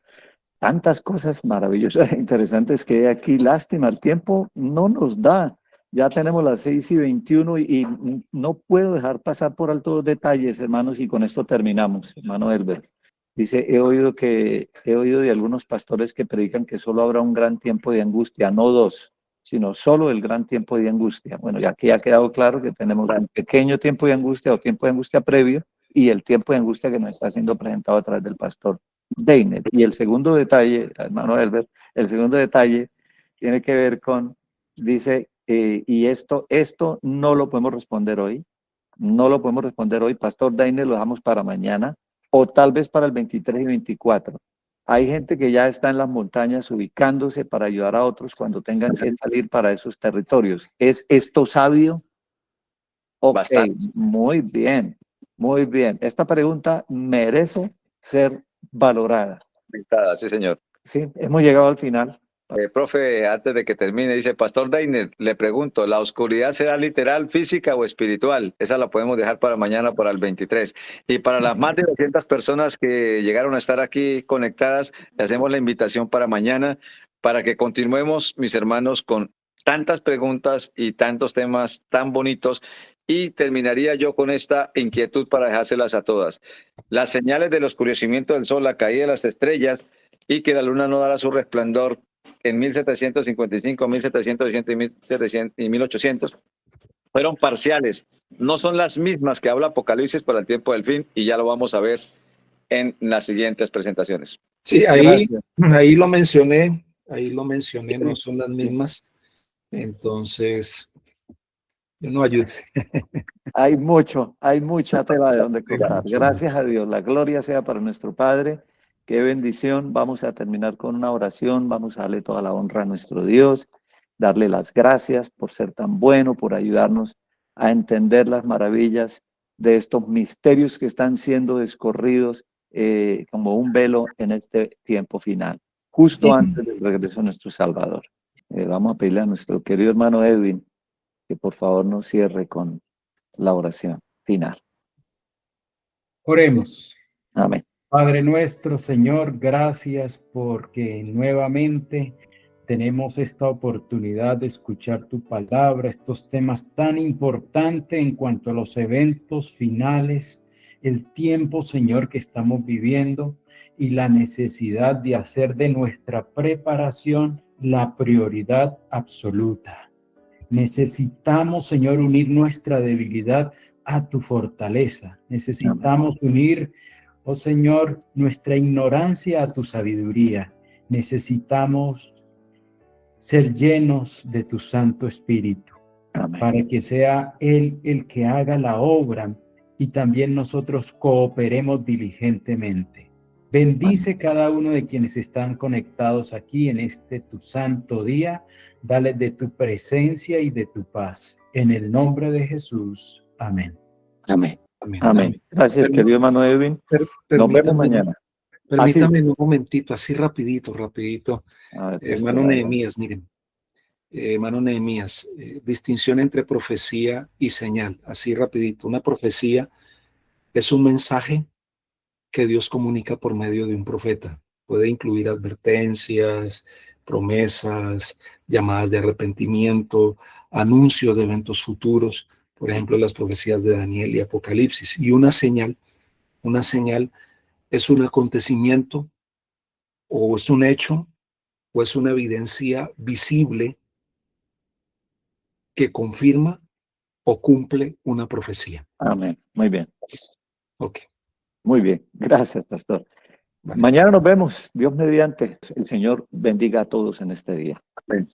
Speaker 1: Tantas cosas maravillosas e interesantes que hay aquí. Lástima, el tiempo no nos da. Ya tenemos las 6:21 y no puedo dejar pasar por alto los detalles, hermanos, y con esto terminamos, hermano Herbert. Dice, he oído de algunos pastores que predican que solo habrá un gran tiempo de angustia, no dos, sino solo el gran tiempo de angustia. Bueno, ya aquí ha quedado claro que tenemos un pequeño tiempo de angustia o tiempo de angustia previo y el tiempo de angustia que nos está siendo presentado a través del pastor Deiner. Y el segundo detalle, hermano Herbert, el segundo detalle tiene que ver con, dice y esto no lo podemos responder hoy. No lo podemos responder hoy. Pastor Dainer, lo dejamos para mañana o tal vez para el 23 y 24. Hay gente que ya está en las montañas ubicándose para ayudar a otros cuando tengan que salir para esos territorios. ¿Es esto sabio? Ok,
Speaker 2: Bastante.
Speaker 1: muy bien, muy bien. Esta pregunta merece ser valorada.
Speaker 2: Sí, señor.
Speaker 1: Sí, hemos llegado al final.
Speaker 2: Profe, antes de que termine, dice Pastor Dainer, le pregunto, ¿la oscuridad será literal, física o espiritual? Esa la podemos dejar para mañana, para el 23. Y para las más de 200 personas que llegaron a estar aquí conectadas, le hacemos la invitación para mañana, para que continuemos, mis hermanos, con tantas preguntas y tantos temas tan bonitos. Y terminaría yo con esta inquietud para dejárselas a todas. Las señales del oscurecimiento del sol, la caída de las estrellas y que la luna no dará su resplandor en 1755, 1780 y 1800 fueron parciales. No son las mismas que habla Apocalipsis para el tiempo del fin y ya lo vamos a ver en las siguientes presentaciones.
Speaker 6: Sí, ahí lo mencioné, no son las mismas. Entonces, yo no ayudo.
Speaker 1: Hay mucha tela de donde contar. Gracias a Dios. La gloria sea para nuestro Padre. Qué bendición. Vamos a terminar con una oración. Vamos a darle toda la honra a nuestro Dios, darle las gracias por ser tan bueno, por ayudarnos a entender las maravillas de estos misterios que están siendo descorridos como un velo en este tiempo final, justo antes del regreso de nuestro Salvador. Vamos a pedirle a nuestro querido hermano Edwin que por favor nos cierre con la oración final.
Speaker 4: Oremos.
Speaker 1: Amén.
Speaker 4: Padre nuestro, Señor, gracias porque nuevamente tenemos esta oportunidad de escuchar tu palabra, estos temas tan importantes en cuanto a los eventos finales, el tiempo, Señor, que estamos viviendo y la necesidad de hacer de nuestra preparación la prioridad absoluta. Necesitamos, Señor, unir nuestra debilidad a tu fortaleza. Necesitamos unir, oh Señor, nuestra ignorancia a tu sabiduría. Necesitamos ser llenos de tu Santo Espíritu.
Speaker 1: Amén.
Speaker 4: Para que sea Él el que haga la obra y también nosotros cooperemos diligentemente. Bendice cada uno de quienes están conectados aquí en este tu santo día. Dale de tu presencia y de tu paz. En el nombre de Jesús. Amén.
Speaker 1: Amén.
Speaker 6: Amén.
Speaker 1: Amén. Gracias, querido hermano Edwin. Nos vemos mañana.
Speaker 6: Permítame un momentito, así rapidito.
Speaker 1: A ver,
Speaker 6: Hermano Nehemías, miren. Hermano Nehemías, distinción entre profecía y señal, así rapidito. Una profecía es un mensaje que Dios comunica por medio de un profeta. Puede incluir advertencias, promesas, llamadas de arrepentimiento, anuncios de eventos futuros, por ejemplo, las profecías de Daniel y Apocalipsis. Y una señal es un acontecimiento o es un hecho o es una evidencia visible que confirma o cumple una profecía.
Speaker 1: Amén. Muy bien.
Speaker 6: Ok.
Speaker 1: Muy bien. Gracias, pastor.
Speaker 6: Vale.
Speaker 1: Mañana nos vemos. Dios mediante. El Señor bendiga a todos en este día.
Speaker 2: Amén.